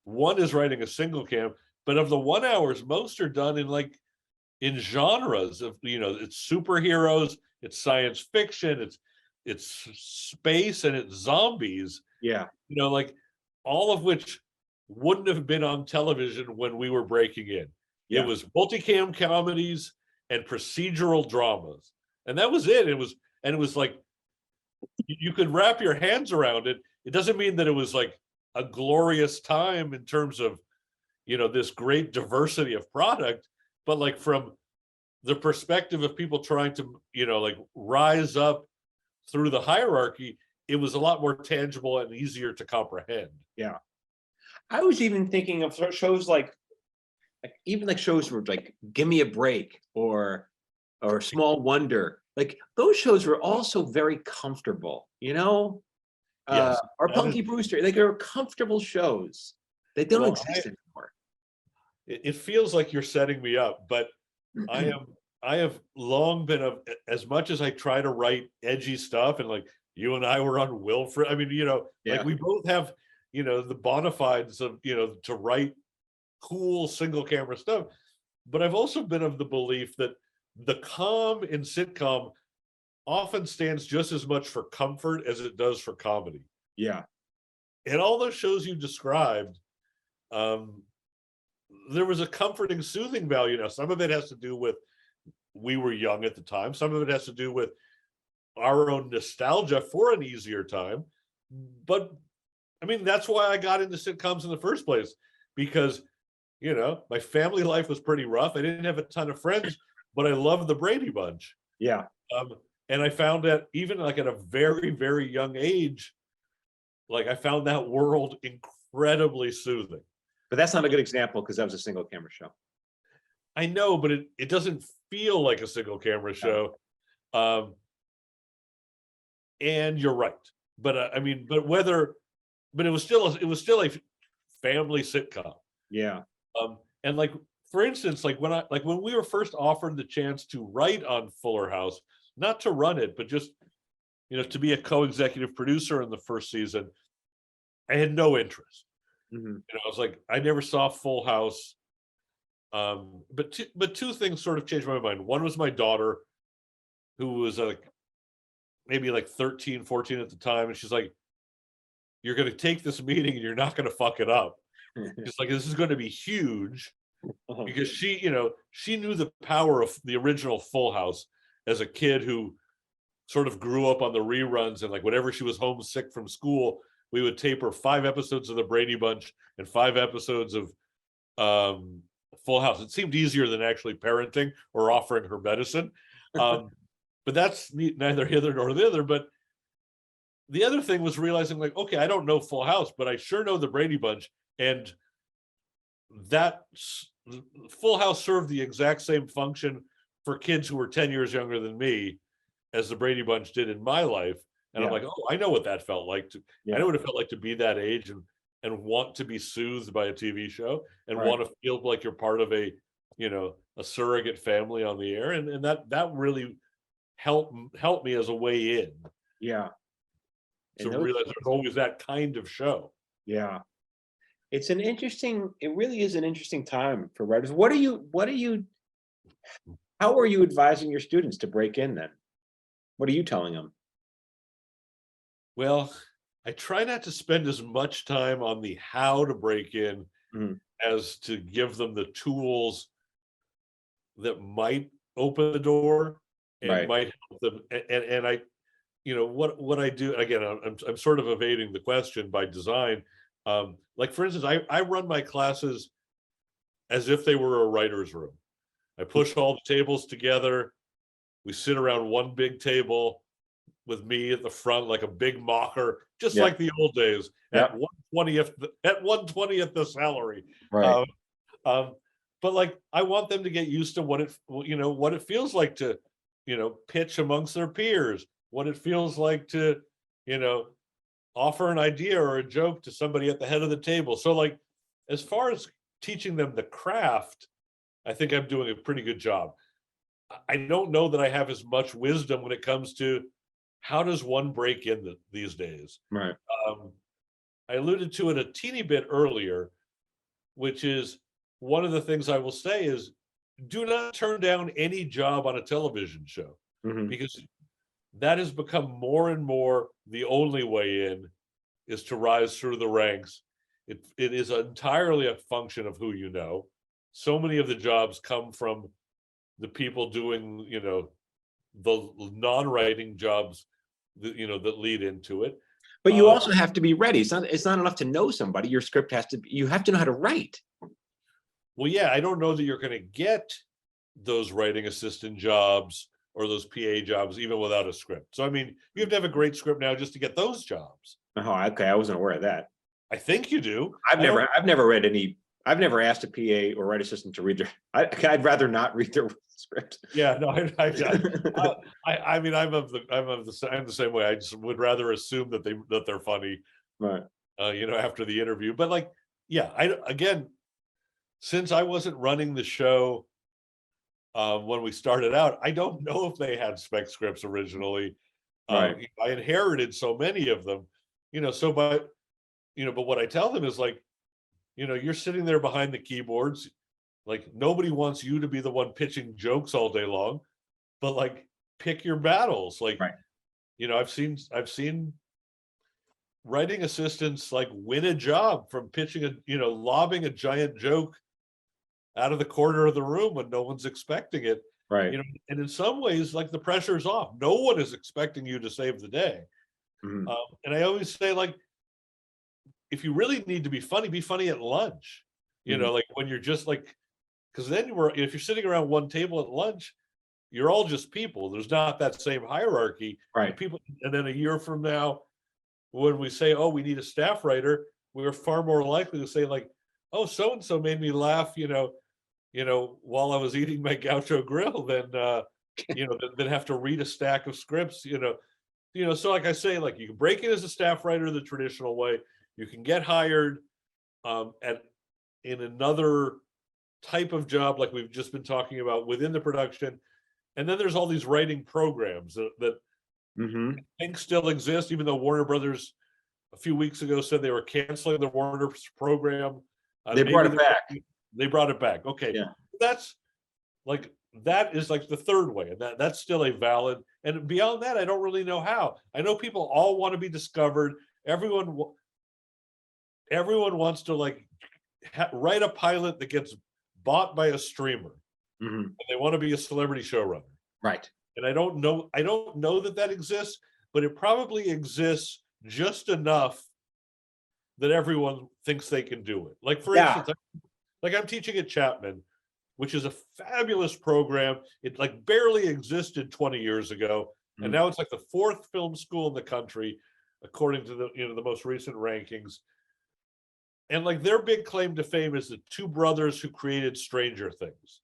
One is writing a single cam, but of the 1 hours, most are done in genres of, it's superheroes, it's science fiction, it's space, and it's zombies, Yeah. like all of which wouldn't have been on television when we were breaking in. It Yeah. was multicam comedies and procedural dramas. And that was it. It was like you could wrap your hands around it. It doesn't mean that it was like a glorious time in terms of, this great diversity of product, but like from the perspective of people trying to, like rise up through the hierarchy, it was a lot more tangible and easier to comprehend. Yeah. I was even thinking of shows like even like shows where like Give Me a Break or Small Wonder. Like those shows were also very comfortable, Yes. or that is- Punky Brewster. Like they were comfortable shows. They don't Well, exist anymore. it feels like you're setting me up, but I have long been as much as I try to write edgy stuff, and like you and I were on Wilfred. I mean, Yeah. like we both have, the bona fides of, to write cool single camera stuff. But I've also been of the belief that the calm in sitcom often stands just as much for comfort as it does for comedy. Yeah. In all those shows you described, there was a comforting, soothing value. Now, some of it has to do with we were young at the time. Some of it has to do with our own nostalgia for an easier time. But I mean, that's why I got into sitcoms in the first place, because, my family life was pretty rough. I didn't have a ton of friends, but I loved the Brady Bunch. Yeah. And I found that even like at a very, very young age, like I found that world incredibly soothing. But that's not a good example because that was a single camera show. I know, but it doesn't feel like a single camera show. And you're right. But I mean, but it was still a family sitcom. Yeah. And like, for instance, like when we were first offered the chance to write on Fuller House, not to run it, but just, to be a co-executive producer in the first season, I had no interest. Mhm. I was like, I never saw Full House. But two things sort of changed my mind. One was my daughter, who was like maybe like 13, 14 at the time, and she's like, you're going to take this meeting and you're not going to fuck it up. It's like, this is going to be huge, because she knew the power of the original Full House as a kid who sort of grew up on the reruns, and like whenever she was homesick from school, we would tape her 5 episodes of the Brady Bunch and 5 episodes of Full House. It seemed easier than actually parenting or offering her medicine. But that's neither hither nor thither. But the other thing was realizing, like, okay, I don't know Full House, but I sure know the Brady Bunch. And that Full House served the exact same function for kids who were 10 years younger than me as the Brady Bunch did in my life. And I'm like, oh, I know what that felt like. I know what it felt like to be that age and want to be soothed by a TV show and want to feel like you're part of a surrogate family on the air. And that really helped me as a way in. Yeah. To realize there's always that kind of show. Yeah. It really is an interesting time for writers. How are you advising your students to break in then? What are you telling them? Well, I try not to spend as much time on the how to break in as to give them the tools that might open the door and might help them. And I, what I do, again, I'm sort of evading the question by design. Like, for instance, I run my classes as if they were a writer's room. I push all the tables together. We sit around one big table with me at the front, like a big mocker, just like the old days, at 1/20th the salary. Right. But like, I want them to get used to what it feels like to, pitch amongst their peers, what it feels like to, offer an idea or a joke to somebody at the head of the table. So like, as far as teaching them the craft, I think I'm doing a pretty good job. I don't know that I have as much wisdom when it comes to how does one break in these days? Right. I alluded to it a teeny bit earlier, which is one of the things I will say is do not turn down any job on a television show, Mhm. because that has become more and more the only way in, is to rise through the ranks. It is entirely a function of who you know. So many of the jobs come from the people doing, the non-writing jobs that, that lead into it. But you also have to be ready. It's not enough to know somebody. Your script you have to know how to write. Well, yeah, I don't know that you're going to get those writing assistant jobs or those PA jobs even without a script. So, I mean, you have to have a great script now just to get those jobs. Oh, okay. I wasn't aware of that. I think you do. I've never read any. I've never asked a PA or write assistant to read their. I'd rather not read their script. Yeah, no, I mean, I'm the same way. I just would rather assume that they're funny, Right. After the interview. But like, yeah, again, since I wasn't running the show when we started out, I don't know if they had spec scripts originally. Right. I inherited so many of them, but what I tell them is like, you're sitting there behind the keyboards, like nobody wants you to be the one pitching jokes all day long, but like pick your battles. Like, Right. I've seen writing assistants like win a job from pitching lobbing a giant joke out of the corner of the room when no one's expecting it. Right. And in some ways, like the pressure's off. No one is expecting you to save the day. Mhm. And I always say, like, if you really need to be funny at lunch. Like when you're just like, because then if you're sitting around one table at lunch, you're all just people. There's not that same hierarchy. Right. People, and then a year from now, when we say, "Oh, we need a staff writer," we're far more likely to say, like, "Oh, so and so made me laugh," while I was eating my gaucho grill, than have to read a stack of scripts. So like I say, like you can break in as a staff writer the traditional way. You can get hired in another type of job like we've just been talking about within the production. And then there's all these writing programs that Mhm. I think still exist, even though Warner Brothers a few weeks ago said they were canceling the Warner program. They brought it back. They brought it back. Okay. Yeah. That is like the third way. And that's still a valid. And beyond that, I don't really know how. I know people all want to be discovered. Everyone wants to like write a pilot that gets bought by a streamer. Mhm. And they want to be a celebrity showrunner. Right. And I don't know that exists, but it probably exists just enough that everyone thinks they can do it. Like, for instance, like I'm teaching at Chapman, which is a fabulous program. It like barely existed 20 years ago. And now it's like the 4th film school in the country, according to the most recent rankings. And like their big claim to fame is the 2 brothers who created Stranger Things,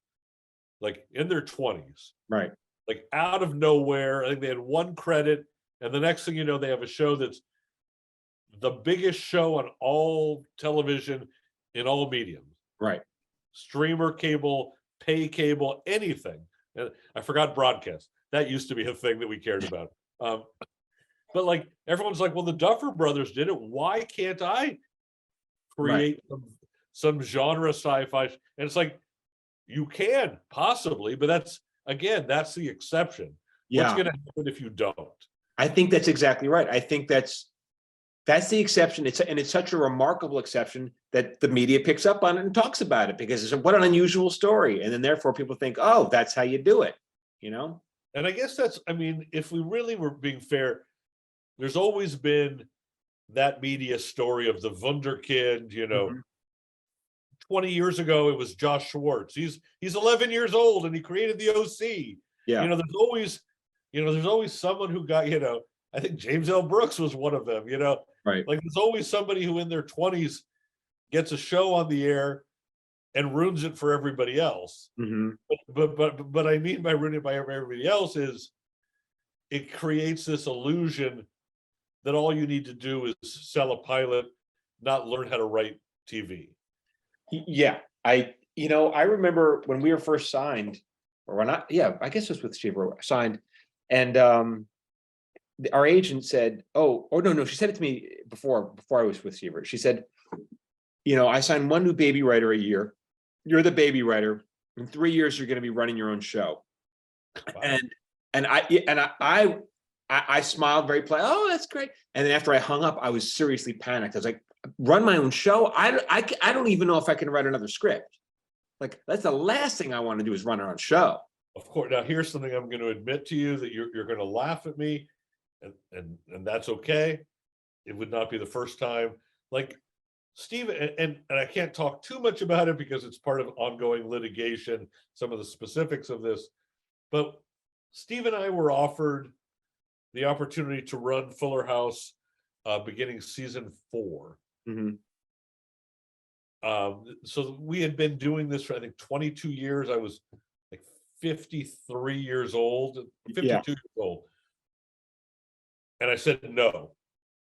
like in their 20s. Right. Like out of nowhere. I think they had 1 credit, and the next thing you know, they have a show that's the biggest show on all television in all mediums. Right. Streamer, cable, pay cable, anything. And I forgot broadcast. That used to be a thing that we cared about. But like everyone's like, well, the Duffer Brothers did it. Why can't I create some genre sci-fi? And it's like, you can possibly, but that's the exception. Yeah. What's going to happen if you don't? I think that's exactly right. I think that's the exception. It's such a remarkable exception that the media picks up on it and talks about it, because it's what an unusual story. And then therefore people think, oh, that's how you do it, And I guess if we really were being fair, there's always been that media story of the Wunderkind, 20 years ago, it was Josh Schwartz. He's 11 years old and he created the OC. Yeah. There's always someone who got, I think James L. Brooks was one of them, Right. Like there's always somebody who in their 20s gets a show on the air and ruins it for everybody else. Mm-hmm. But I mean by ruining it by everybody else is it creates this illusion that all you need to do is sell a pilot, not learn how to write TV. Yeah. I remember when we were first signed, or when I guess it was with Steve signed, and our agent said, oh, no, she said it to me before I was with Seaver. She said, I signed one new baby writer a year. You're the baby writer. In 3 years, you're going to be running your own show. Wow. And I smiled very polite. Oh, that's great. And then after I hung up, I was seriously panicked. I was like, run my own show? I don't even know if I can write another script. Like, that's the last thing I want to do is run our own show. Of course. Now, here's something I'm going to admit to you that you're going to laugh at me, and that's okay. It would not be the first time. Like, Steve, and I can't talk too much about it because it's part of ongoing litigation, some of the specifics of this, but Steve and I were offered the opportunity to run Fuller House beginning season 4. Mm-hmm. So we had been doing this for, I think, 22 years. I was like 53 years old, 52 years old. And I said no,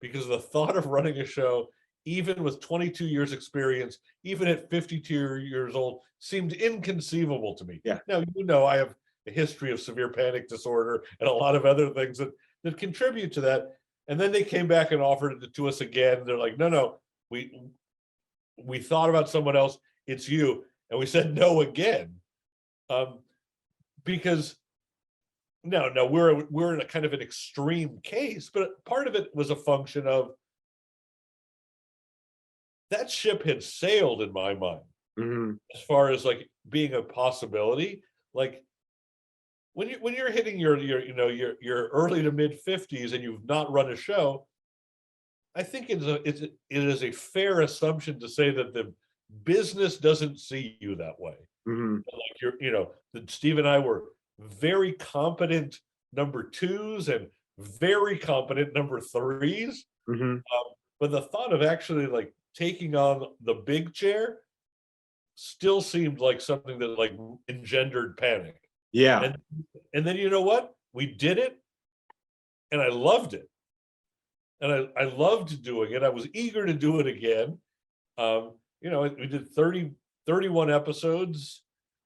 because the thought of running a show, even with 22 years experience, even at 52 years old, seemed inconceivable to me. Yeah. Now, I have a history of severe panic disorder and a lot of other things that contribute to that. And then they came back and offered it to us again. They're like, no, we thought about someone else. It's you. And we said no again. Because no, we're in a kind of an extreme case, but part of it was a function of that ship had sailed in my mind. Mm-hmm. As far as like being a possibility. Like when you're hitting your early to mid 50s and you've not run a show, I think it is a fair assumption to say that the business doesn't see you that way. Mm-hmm. Like that Steve and I were very competent number 2s and very competent number 3s. Mm-hmm. But the thought of actually like taking on the big chair still seemed like something that like engendered panic. Yeah. And then you know what? We did it, and I loved it. And I loved doing it. I was eager to do it again. We did 31 episodes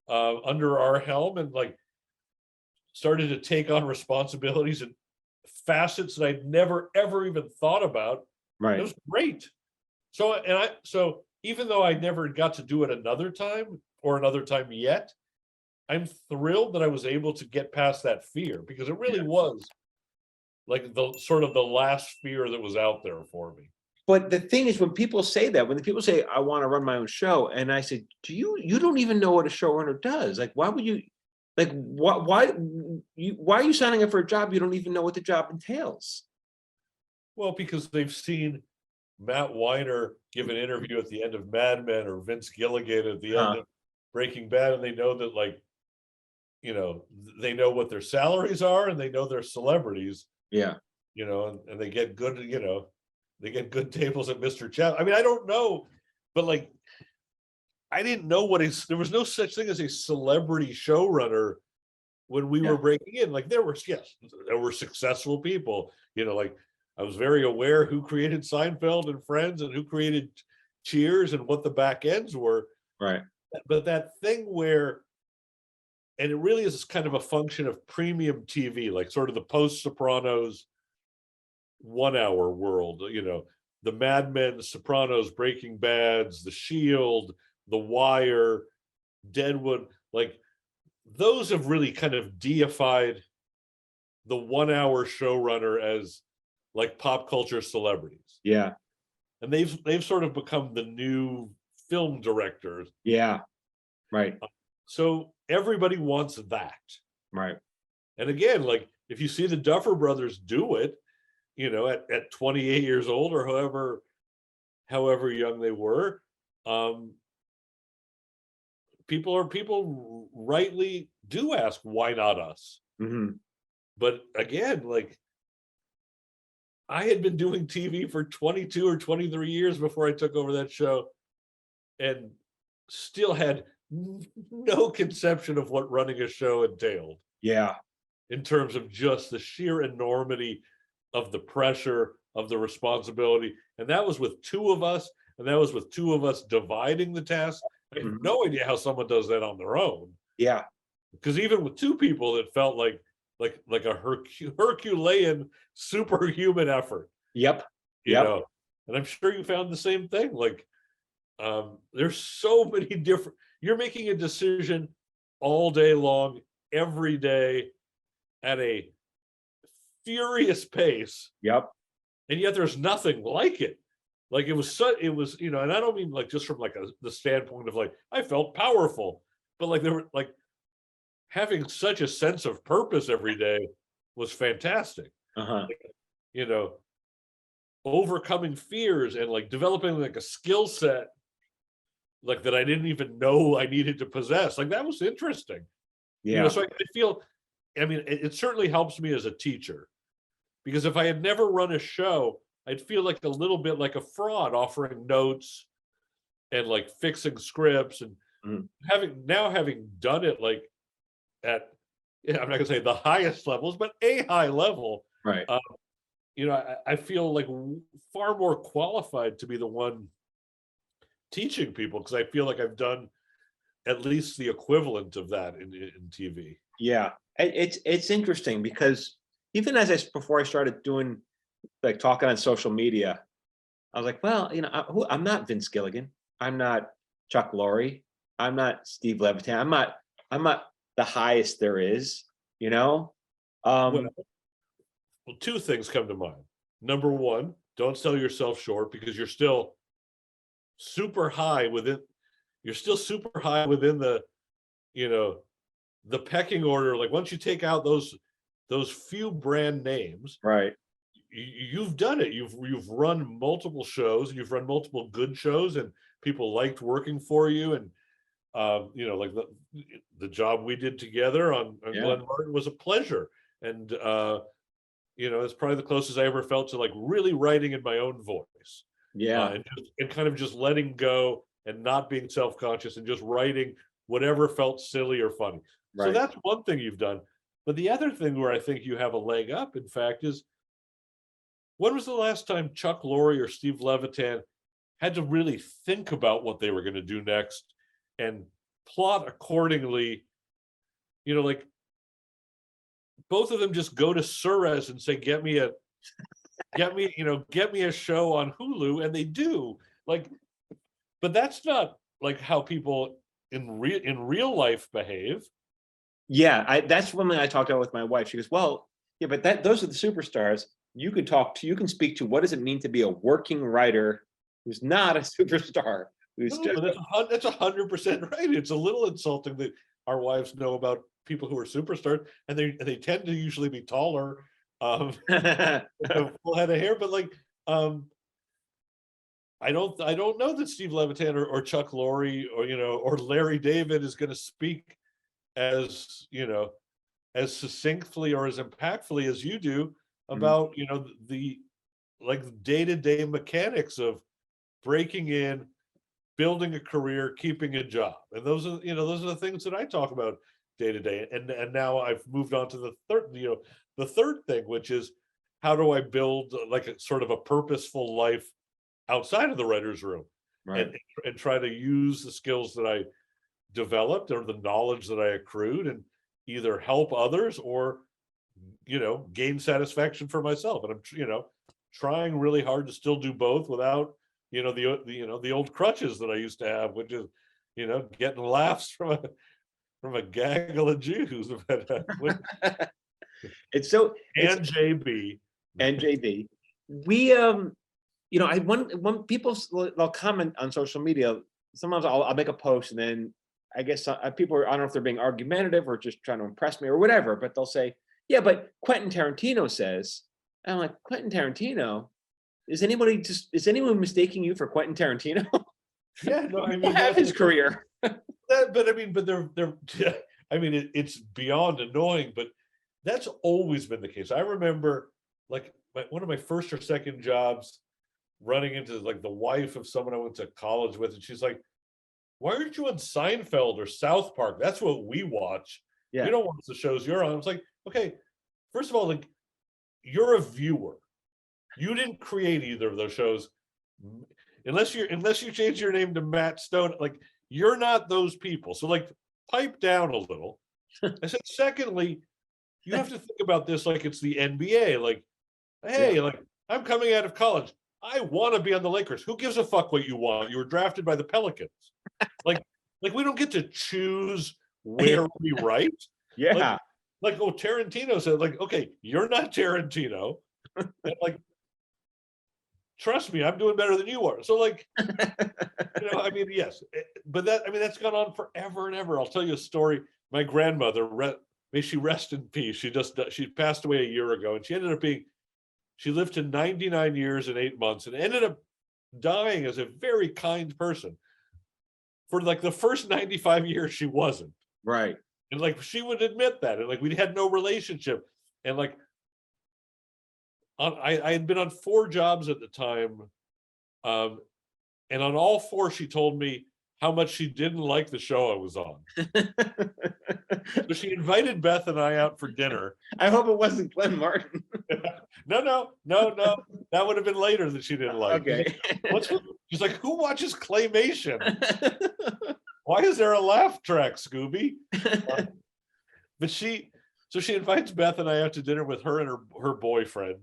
under our helm, and like started to take on responsibilities and facets that I'd never ever even thought about. Right. It was great. So even though I never got to do it another time yet, I'm thrilled that I was able to get past that fear, because it really was like the sort of the last fear that was out there for me. But the thing is, when people say, I want to run my own show, and I said, you don't even know what a showrunner does. Like, why would you, like, why are you signing up for a job you don't even know what the job entails? Well, because they've seen Matt Weiner give an interview at the end of Mad Men, or Vince Gilligan at the end of Breaking Bad, and they know that, like, they know what their salaries are, and they know their celebrities. Yeah. And they get good, they get good tables at Mr. Chow. I mean, I don't know, but like, I didn't know there was no such thing as a celebrity showrunner when we were breaking in. Like, there were successful people, like I was very aware who created Seinfeld and Friends and who created Cheers and what the back ends were. Right. But that thing where, and it really is kind of a function of premium TV, like sort of the post-Sopranos 1 hour world, the Mad Men, the Sopranos, Breaking Bads, The Shield, The Wire, Deadwood, like those have really kind of deified the 1 hour showrunner as like pop culture celebrities. Yeah. And they've sort of become the new film directors. Yeah. Right. So everybody wants that. Right. And again, like if you see the Duffer Brothers do it, at 28 years old or however young they were, people rightly do ask, why not us? Mm-hmm. But again, like I had been doing TV for 22 or 23 years before I took over that show, and still had no conception of what running a show entailed. Yeah. In terms of just the sheer enormity of the pressure, of the responsibility. And that was with 2 of us, and that was with 2 of us dividing the task. I have no idea how someone does that on their own. Yeah. Because even with 2 people, it felt like like a Herculean superhuman effort, Yep. you Yep. know. And I'm sure you found the same thing. Like, there's so many different. You're making a decision all day long, every day, at a furious pace, Yep. and yet there's nothing like it. Like it was, you know, and I don't mean like just from like the standpoint of like I felt powerful, but like there were like having such a sense of purpose every day was fantastic. Uh-huh. You know, overcoming fears and like developing like a skill set like that I didn't even know I needed to possess. Like that was interesting. You know, Yeah. so I feel, I mean, it certainly helps me as a teacher because if I had never run a show, I'd feel like a little bit like a fraud offering notes and like fixing scripts and Mhm. having done it like at, yeah, I'm not gonna say the highest levels, but a high level. Right. Uh, you know, I feel like far more qualified to be the one teaching people because I feel like I've done at least the equivalent of that in TV. Yeah. It's interesting because even before I started doing like talking on social media, I was like, well, you know, I'm not Vince Gilligan. I'm not Chuck Lorre. I'm not Steve Levitan. I'm not the highest there is, you know? Well, Um, well, two things come to mind. Number one, don't sell yourself short because you're still super high within. You're still super high within the, you know, the pecking order. Like once you take out those few brand names, right. you've done it. You've run multiple shows. You've run multiple good shows, and people liked working for you. And you know, like the job we did together on Yeah. Glenn Martin was a pleasure. And you know, it's probably the closest I ever felt to like really writing in my own voice. Yeah. And kind of just letting go and not being self-conscious and just writing whatever felt silly or funny. So Right. that's one thing you've done. But the other thing where I think you have a leg up, in fact, is when was the last time Chuck Lorre or Steve Levitan had to really think about what they were going to do next and plot accordingly? You know, like both of them just go to Suez and say, get me, you know, get me a show on Hulu, and they do. Like, but that's not like how people in real life behave. Yeah. That's one thing I talked about with my wife. She goes, well, yeah, but those are the superstars. You can speak to what does it mean to be a working writer who's not a superstar, who's No, just, but that's 100% right. It's a little insulting that our wives know about people who are superstars, and they tend to usually be taller, with a full head of hair. But like, I don't know that Steve Levitan or Chuck Lorre or you know or Larry David is going to speak as you know as succinctly or as impactfully as you do Mhm. about you know the like day-to-day mechanics of breaking in, building a career, keeping a job. And those are the things that I talk about day to day. And now I've moved on to the third thing, which is how do I build like a sort of a purposeful life outside of the writer's room Right. and and try to use the skills that I developed or the knowledge that I accrued and either help others or you know gain satisfaction for myself. And I'm you know trying really hard to still do both without you know the you know the old crutches that I used to have, which is you know getting laughs from a gaggle of Jews It's so it's and JB. NJB. We you know, I when people they'll comment on social media, sometimes I'll make a post and then I guess people I don't know if they're being argumentative or just trying to impress me or whatever, but they'll say, "Yeah, but Quentin Tarantino says," and I'm like, "Quentin Tarantino? Is anyone mistaking you for Quentin Tarantino? Yeah, no, I People mean have his career." but I mean, but they're I mean it's beyond annoying, but that's always been the case. I remember like one of my first or second jobs running into like the wife of someone I went to college with, and she's like, "Why aren't you on Seinfeld or South Park? That's what we watch. We Yeah. don't watch the shows you're on." I was like, "Okay, first of all, like you're a viewer. You didn't create either of those shows, unless you change your name to Matt Stone. Like you're not those people. So like pipe down a little." I said, secondly, you have to think about this like it's the NBA. Like, hey, like I'm coming out of college. I want to be on the Lakers. Who gives a fuck what you want? You were drafted by the Pelicans. Like we don't get to choose where we write. Yeah. Like oh, Tarantino said, like, okay, you're not Tarantino. And like, trust me, I'm doing better than you are. So like, I mean, yes, but that's gone on forever and ever. I'll tell you a story. My grandmother, may she rest in peace. She passed away a year ago, and she lived to 99 years and 8 months, and ended up dying as a very kind person. For like the first 95 years, she wasn't. Right. And like she would admit that, and like we had no relationship, and like I had been on 4 jobs at the time, and on all 4, she told me how much she didn't like the show I was on. So she invited Beth and I out for dinner. I hope it wasn't Glenn Martin. No. That would have been later that she didn't like. Okay. She's like, who watches claymation? Why is there a laugh track, Scooby? But she invites Beth and I out to dinner with her and her boyfriend.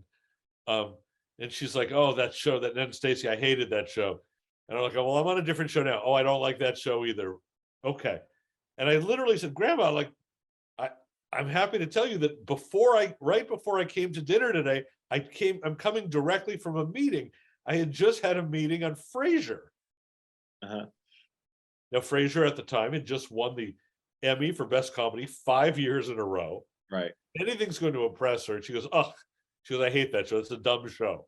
And she's like, oh, that show, that Ned and Stacy, I hated that show. And I'm like, oh, well, I'm on a different show now. Oh, I don't like that show either. Okay. And I literally said, Grandma, like, I'm happy to tell you that right before I came to dinner today, I'm coming directly from a meeting. I had just had a meeting on Frasier. Uh-huh. Now, Frasier at the time had just won the Emmy for Best Comedy 5 years in a row. Right. Anything's going to impress her. And she goes, I hate that show. It's a dumb show.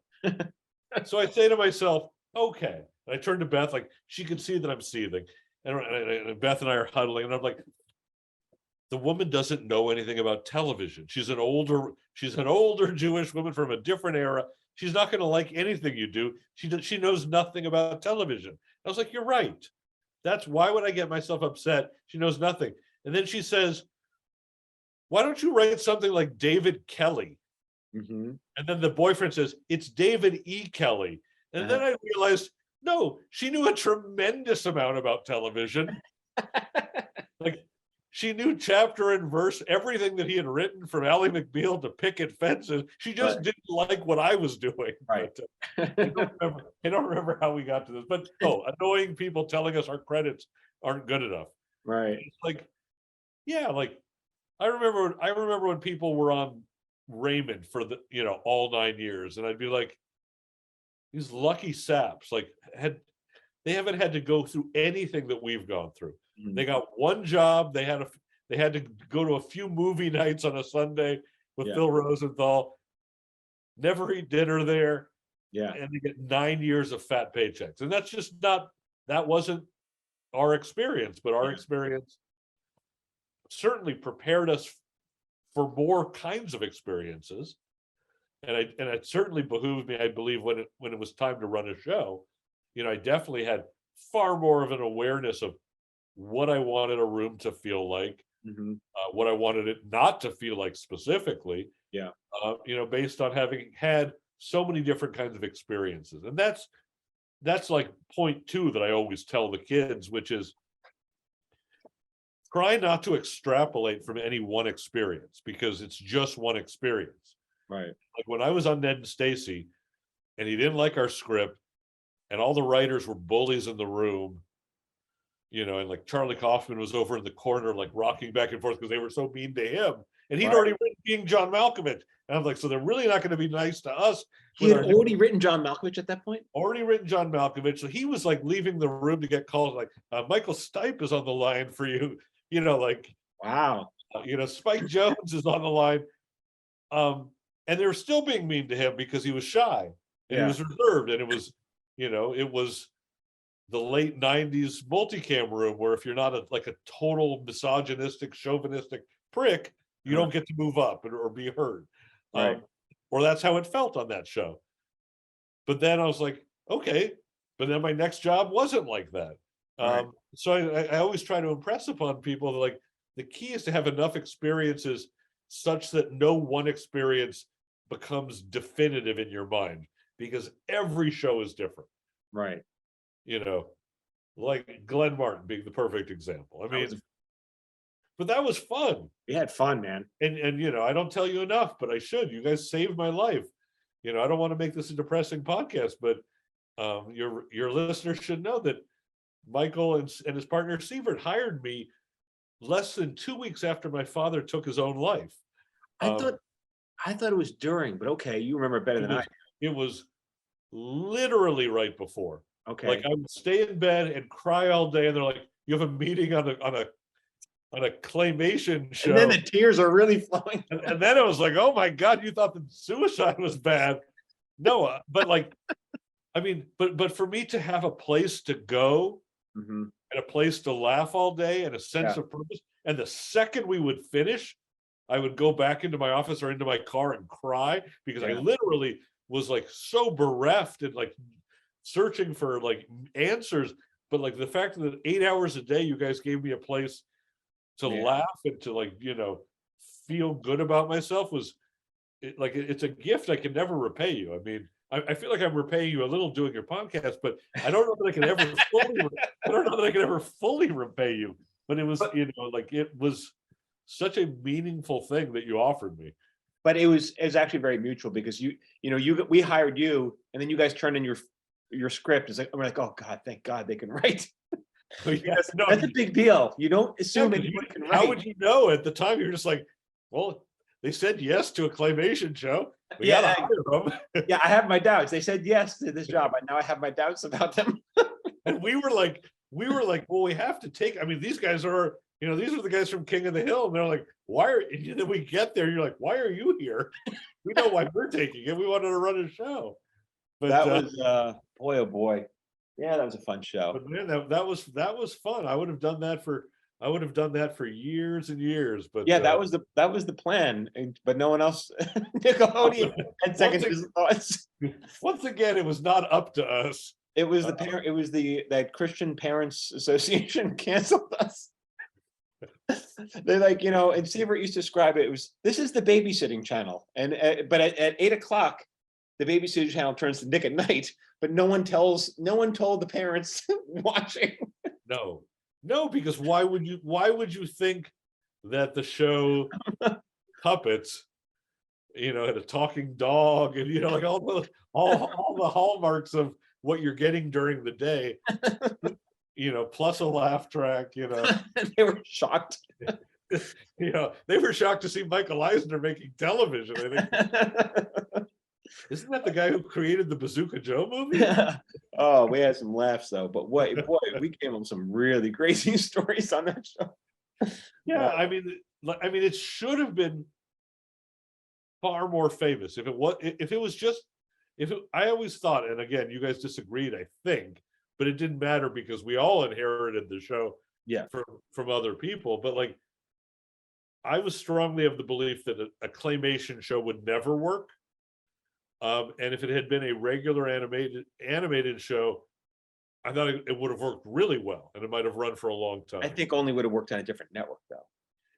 So I say to myself, okay. And I turn to Beth, like she could see that I'm seething. And Beth and I are huddling, and I'm like, the woman doesn't know anything about television. She's an older Jewish woman from a different era. She's not going to like anything you do. She knows nothing about television. I was like, you're right. Why would I get myself upset? She knows nothing. And then she says, why don't you write something like David Kelly? Mm-hmm. And then the boyfriend says, it's David E. Kelly. And then I realized, no, she knew a tremendous amount about television. Like she knew chapter and verse, everything that he had written from Ally McBeal to Picket Fences. She just didn't like what I was doing. Right. But, I don't remember how we got to this, but annoying people telling us our credits aren't good enough. Right. It's like, yeah, like I remember when people were on Raymond for the, all 9 years, and I'd be like, these lucky saps, like they haven't had to go through anything that we've gone through. Mm-hmm. They got one job. They had to go to a few movie nights on a Sunday with Phil Rosenthal, never eat dinner there. Yeah. And they get 9 years of fat paychecks. And that's just that wasn't our experience, but our experience certainly prepared us for more kinds of experiences. And it certainly behooved me, I believe, when it was time to run a show, I definitely had far more of an awareness of what I wanted a room to feel like, what I wanted it not to feel like specifically, based on having had so many different kinds of experiences. And that's like point 2 that I always tell the kids, which is try not to extrapolate from any one experience, because it's just one experience. Right. Like when I was on Ned and Stacy and he didn't like our script and all the writers were bullies in the room, and like Charlie Kaufman was over in the corner, like rocking back and forth because they were so mean to him. And he'd already written Being John Malkovich. And I'm like, so they're really not going to be nice to us. He had already written John Malkovich at that point? Already written John Malkovich. So he was like leaving the room to get calls like, Michael Stipe is on the line for you. Like, wow. Spike Jones is on the line. And they were still being mean to him because he was shy and he was reserved. And it was, it was the late 90s multicam room where if you're not a total misogynistic, chauvinistic prick, you don't get to move up or be heard. Right. Or that's how it felt on that show. But then I was like, okay, but then my next job wasn't like that. Right. So I always try to impress upon people that like the key is to have enough experiences such that no one experience becomes definitive in your mind, because every show is different. Right. Like Glenn Martin being the perfect example. I mean, but that was fun. We had fun, man. And you know, I don't tell you enough, but I should. You guys saved my life. You know, I don't want to make this a depressing podcast, but your listeners should know that Michael and his partner Sievert hired me less than 2 weeks after my father took his own life. I thought it was during, but okay, you remember better than I do. It was literally right before. Okay. Like I would stay in bed and cry all day, and they're like, "You have a meeting on a claymation show." And then the tears are really flowing. And then I was like, "Oh my God, you thought that suicide was bad?" No, but like, I mean, but for me to have a place to go and a place to laugh all day and a sense of purpose, and the second we would finish, I would go back into my office or into my car and cry because I literally was like so bereft and like searching for like answers. But like the fact that 8 hours a day, you guys gave me a place to laugh and to like, you know, feel good about myself was like, it's a gift I can never repay you. I mean, I feel like I'm repaying you a little doing your podcast, but I don't know that I can ever I don't know that I can ever fully repay you. But it was, you know, like it was such a meaningful thing that you offered me. But it was actually very mutual because we hired you, and then you guys turned in your script. It's like we're like, oh God, thank God they can write. That's a big deal. You don't assume anyone can write. How would you know at the time? You're just like, well, they said yes to a claymation show. We gotta hire them. Yeah, I have my doubts. They said yes to this job, and now I have my doubts about them. And we were like, well, we have to take. I mean, these guys are, you know, these are the guys from King of the Hill, and they're like, why are? And then we get there, you're like, why are you here? We know why we're taking it. We wanted to run a show. But that was boy, oh boy, yeah, that was a fun show. But man, that was fun. I would have done that for years and years. But yeah, that was the plan. But no one else, Nickelodeon, had second thoughts. Once again, it was not up to us. It was that Christian Parents Association canceled us. They're like, you know, and Sievert used to describe it. This is the babysitting channel, and but at 8 o'clock, the babysitting channel turns to Nick at Night. But no one told the parents watching. No, because why would you think that the show Puppets, you know, had a talking dog and, you know, like all the hallmarks of what you're getting during the day, you know, plus a laugh track, you know. They were shocked. You know, they were shocked to see Michael Eisner making television. I think. Isn't that the guy who created the Bazooka Joe movie? Yeah. Oh, we had some laughs though, but boy, we came up with some really crazy stories on that show. Yeah, I mean, it should have been far more famous if it was just. I always thought, and again, you guys disagreed, I think, but it didn't matter because we all inherited the show from other people. But like, I was strongly of the belief that a claymation show would never work. And if it had been a regular animated show, I thought it would have worked really well, and it might have run for a long time. I think only would have worked on a different network though.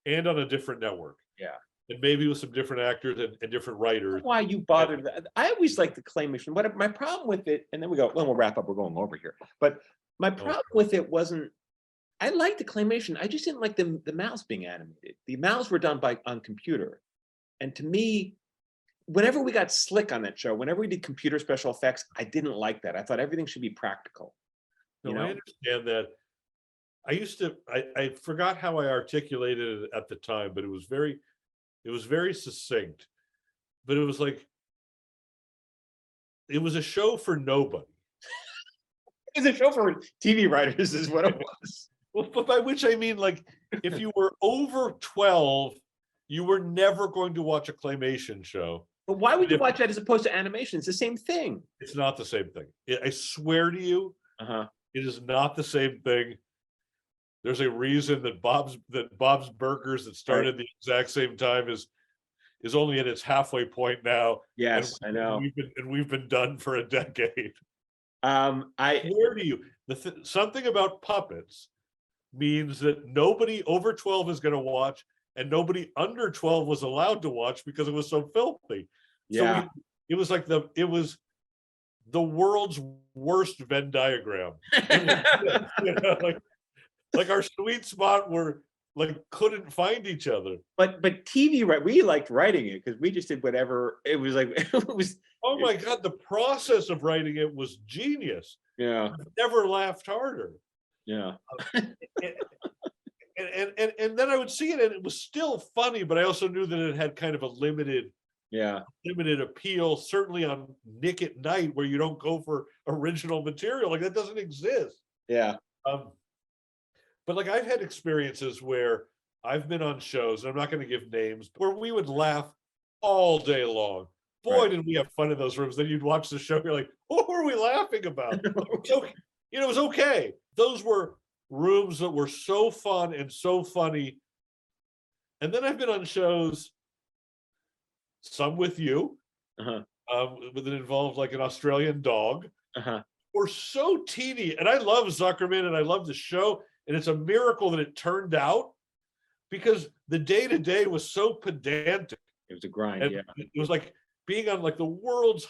And on a different network. Yeah. And maybe with some different actors and different writers. Why you bothered? I always like the claymation. But my problem with it, and then we'll wrap up. We're going over here. But my problem with it wasn't. I liked the claymation. I just didn't like the mouths being animated. The mouths were done on computer, and to me, whenever we got slick on that show, whenever we did computer special effects, I didn't like that. I thought everything should be practical. No, I understand that. I forgot how I articulated it at the time, but it was very succinct. But it was like, it was a show for nobody. It's a show for TV writers is what it was. Well, but by which I mean, like, if you were over 12, you were never going to watch a claymation show. But why would you watch that as opposed to animation? It's the same thing. It's not the same thing. I swear to you, it is not the same thing. There's a reason that Bob's Burgers that started the exact same time is only at its halfway point now. Yes, I know. We've been done for a decade. I swear to you, something about puppets means that nobody over 12 is going to watch, and nobody under 12 was allowed to watch because it was so filthy. Yeah. So it was like it was the world's worst Venn diagram. You know, like our sweet spot were couldn't find each other. But TV, right? We liked writing it because we just did whatever. It was like it was. Oh my God, the process of writing it was genius. Yeah, I've never laughed harder. yeah, And then I would see it and it was still funny, but I also knew that it had kind of a limited yeah, appeal, certainly on Nick at Night, where you don't go for original material. Like that doesn't exist. yeah. But like I've had experiences where I've been on shows, and I'm not going to give names, where we would laugh all day long. Boy, Right. did we have fun in those rooms. Then you'd watch the show, you're like, what were we laughing about? So, it was okay. Those were rooms that were so fun and so funny. And then I've been on shows, some with you, Uh-huh. that involved like an Australian dog, Uh-huh. were so teeny. And I love Zuckerman and I love the show. And it's a miracle that it turned out, because the day-to-day was so pedantic. It was a grind. And Yeah, it was like being on like the world's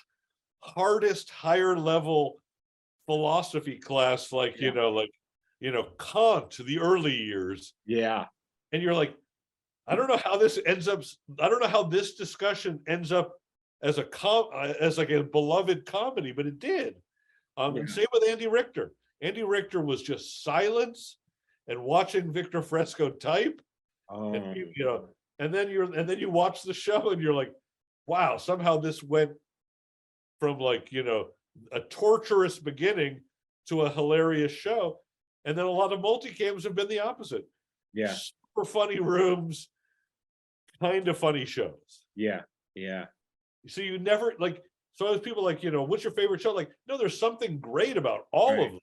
hardest higher level philosophy class, like, Yeah. Kant, the early years. yeah, And you're like, I don't know how this ends up, I don't know how this discussion ends up as as like a beloved comedy, but it did. Yeah. Same with Andy Richter. Andy Richter was just silence and watching Victor Fresco type. oh, And and then you watch the show and you're like, wow, somehow this went from like, a torturous beginning to a hilarious show. And then a lot of multicams have been the opposite. yeah, Super funny rooms, kind of funny shows. yeah, yeah. So you never like, so as people like, what's your favorite show? Like, no, there's something great about all Right. of them.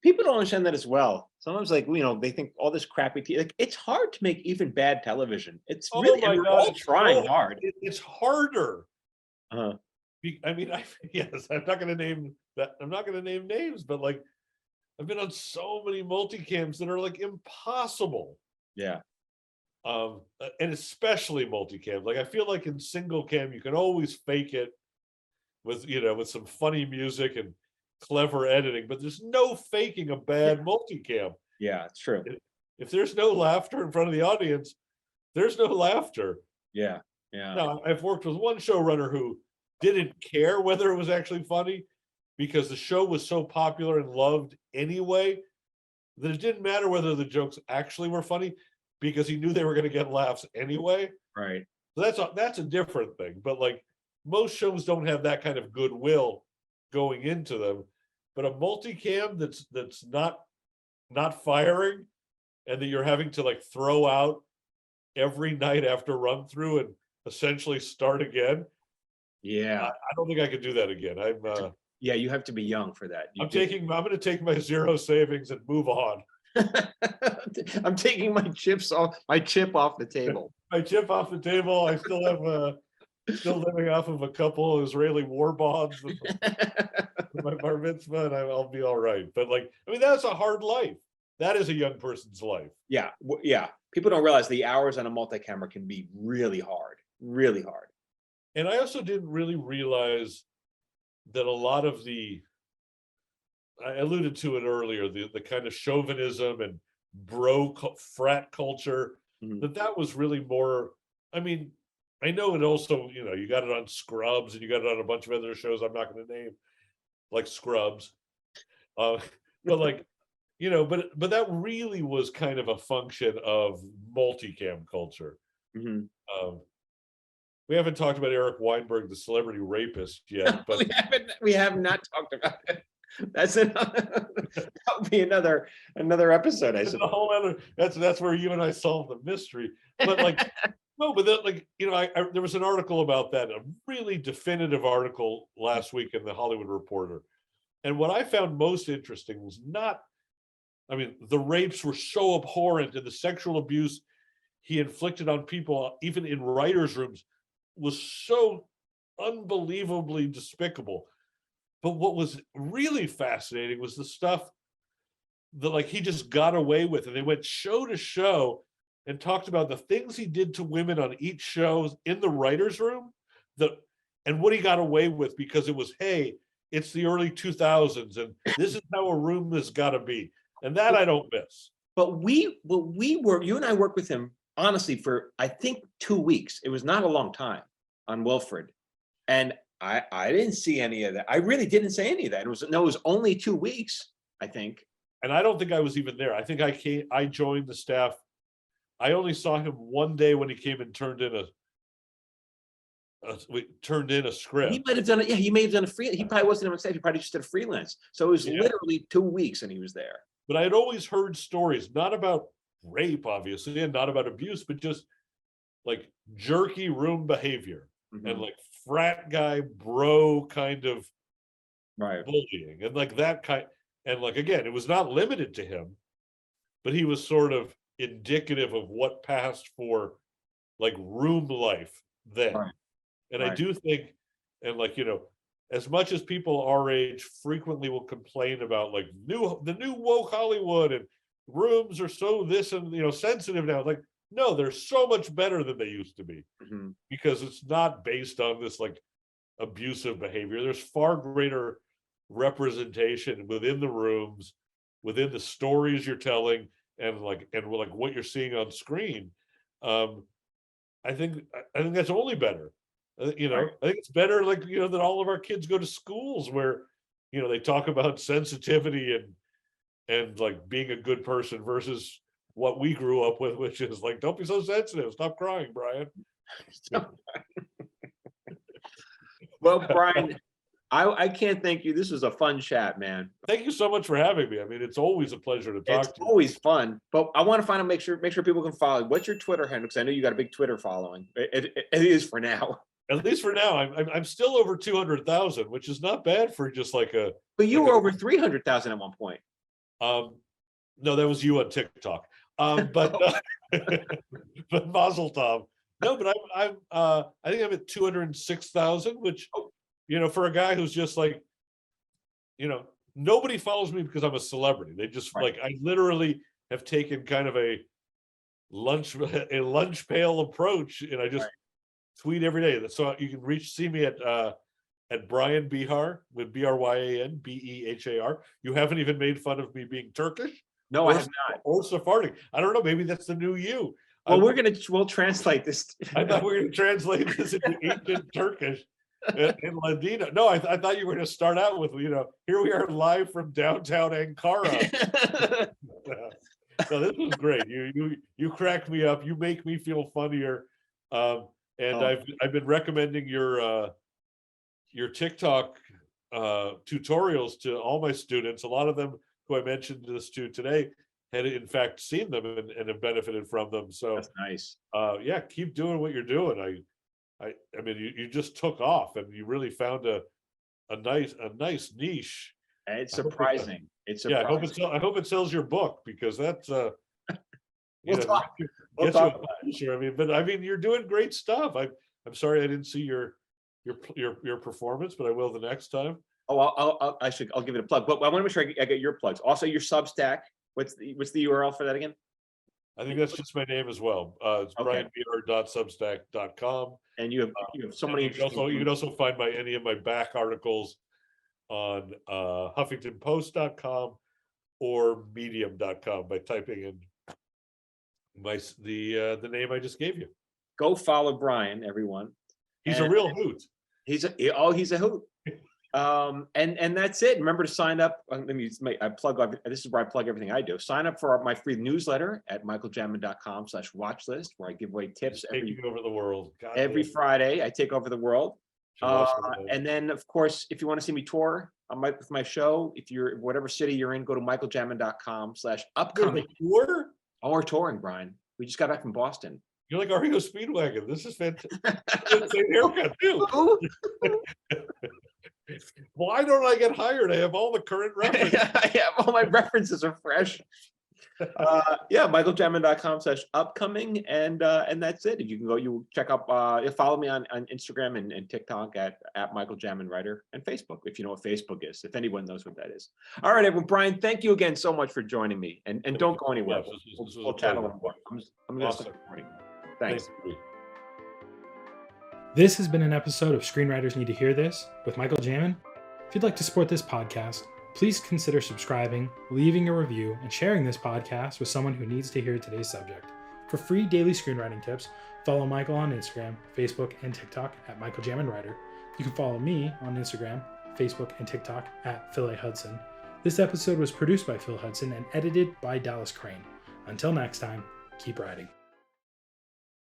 People don't understand that as well. Sometimes, like, they think all this crappy TV. Like, it's hard to make even bad television. It's Oh really, my and we're God, all it's trying so- hard. It's harder. Uh-huh. I mean, yes, I'm not going to name that. I'm not going to name names, but like, I've been on so many multicams that are like impossible. Yeah, And especially multicam. Like I feel like in single cam, you can always fake it with, with some funny music and clever editing, but there's no faking a bad multicam. yeah, it's true. If there's no laughter in front of the audience, there's no laughter. Yeah, yeah, Now, I've worked with one showrunner who didn't care whether it was actually funny, because the show was so popular and loved anyway that it didn't matter whether the jokes actually were funny, because he knew they were going to get laughs anyway. right. So that's a different thing. But like most shows don't have that kind of goodwill going into them. But a multicam that's not firing, and that you're having to like throw out every night after run through and essentially start again. Yeah, I don't think I could do that again. yeah. You have to be young for that. I'm going to take my zero savings and move on. I'm taking my chip off the table. My chip off the table. I still have still living off of a couple of Israeli war bonds with my bar mitzvah, and I'll be all right. But like, I mean, that's a hard life. That is a young person's life. Yeah, yeah. People don't realize the hours on a multi-camera can be really hard, really hard. And I also didn't really realize that a lot of I alluded to it earlier, the kind of chauvinism and frat culture, Mhm. that was really more, I mean, I know it also, you got it on Scrubs and you got it on a bunch of other shows I'm not going to name, like Scrubs. But like, but that really was kind of a function of multicam culture. Mhm. We haven't talked about Eric Weinberg, the celebrity rapist, yet, but we have not talked about it. That would be another episode, I it's a suppose. whole other. That's where you and I solve the mystery. But like, no, but that, like, there was an article about that, a really definitive article last week in the Hollywood Reporter, and what I found most interesting was not, I mean, the rapes were so abhorrent, and the sexual abuse he inflicted on people, even in writers' rooms, was so unbelievably despicable. But what was really fascinating was the stuff that like he just got away with, and they went show to show and talked about the things he did to women on each show in the writers' room, and what he got away with, because it was, hey, it's the early 2000s, and this is how a room has got to be, and that I don't miss. But you and I worked with him honestly for I think 2 weeks. It was not a long time on Wilfred, and I didn't see any of that. I really didn't say any of that. It was only 2 weeks, I think. And I don't think I was even there. I think I joined the staff. I only saw him one day when he came and turned in a script. He might have done it. Yeah, he may have done a free. He probably wasn't on staff. He probably just did a freelance. So it was literally 2 weeks, and he was there. But I had always heard stories, not about rape, obviously, and not about abuse, but just like jerky room behavior and like frat guy bro kind of bullying and like that kind. And like, again, it was not limited to him, but he was sort of indicative of what passed for like room life then. And I do think, and like, as much as people our age frequently will complain about like the new woke Hollywood and rooms are so this and sensitive now, like, no, they're so much better than they used to be because it's not based on this like abusive behavior. There's far greater representation within the rooms, within the stories you're telling, and what you're seeing on screen. I think that's only better. I think it's better, like, that all of our kids go to schools where, they talk about sensitivity and like being a good person versus what we grew up with, which is like, don't be so sensitive. Stop crying, Brian. Well, Brian, I can't thank you. This was a fun chat, man. Thank you so much for having me. I mean, it's always a pleasure to talk to you. It's always fun, but I want to find out, make sure people can follow you. What's your Twitter handle? Because I know you got a big Twitter following. It is for now. At least for now, I'm still over 200,000, which is not bad for just like a. But you were over 300,000 at one point. No, that was you on TikTok. But Mazel Tov. No, but I think I'm at 206,000, which for a guy who's just like, nobody follows me because I'm a celebrity. They just like, I literally have taken kind of a lunch pail approach, and I just tweet every day. So you can see me at Bryan Behar with BRYAN BEHAR. You haven't even made fun of me being Turkish. No, I have not. Or Sephardic. I don't know. Maybe that's the new you. Well, we'll translate this. I thought we were going to translate this into ancient Turkish and Ladino. No, I thought you were going to start out with, here we are live from downtown Ankara. So this was great. You crack me up. You make me feel funnier. I've been recommending your TikTok tutorials to all my students. A lot of them who I mentioned this to today had in fact seen them and have benefited from them. So that's nice. Yeah, keep doing what you're doing. I mean, you just took off and you really found a nice niche. And it's surprising. Yeah, I hope it sells your book, because that's We'll talk. Sure. I mean, you're doing great stuff. I'm sorry I didn't see your performance, but I will the next time. Oh, I'll give it a plug, but I want to make sure I get your plugs. Also, your Substack. What's the URL for that again? I think that's just my name as well. It's bryanbehar.substack.com. And you have so many. You can also find any of my back articles on HuffingtonPost.com or Medium.com by typing in the name I just gave you. Go follow Bryan, everyone. He's a real hoot. He's a hoot. And that's it. Remember to sign up. This is where I plug everything I do. Sign up for my free newsletter at michaeljamin.com/watchlist, where I give away tips taking over the world. Every Friday. I take over the world. And then, of course, if you want to see me tour with my show, if you're whatever city you're in, go to michaeljamin.com/upcoming. Tour? Oh, we're touring, Brian. We just got back from Boston. You're like REO Speedwagon. This is fantastic. Same haircut too. Why don't I get hired? I have all the current references. Yeah, all my references are fresh. Yeah, michaeljamin.com/upcoming, and that's it. You can go, you check up, follow me on Instagram and TikTok at Michael Jamin Writer, and Facebook, if you know what Facebook is, if anyone knows what that is. All right, everyone. Brian, thank you again so much for joining me, and don't go anywhere. We'll chat a little more. I'm going to start recording. Thanks. This has been an episode of Screenwriters Need to Hear This with Michael Jamin. If you'd like to support this podcast, Please consider subscribing, leaving a review, and sharing this podcast with someone who needs to hear today's subject. For free daily screenwriting tips, follow Michael on Instagram, Facebook, and TikTok at Michael Jamin Writer. You can follow me on Instagram, Facebook, and TikTok at Phil A. Hudson. This episode was produced by Phil Hudson and edited by Dallas Crane. Until next time, keep writing.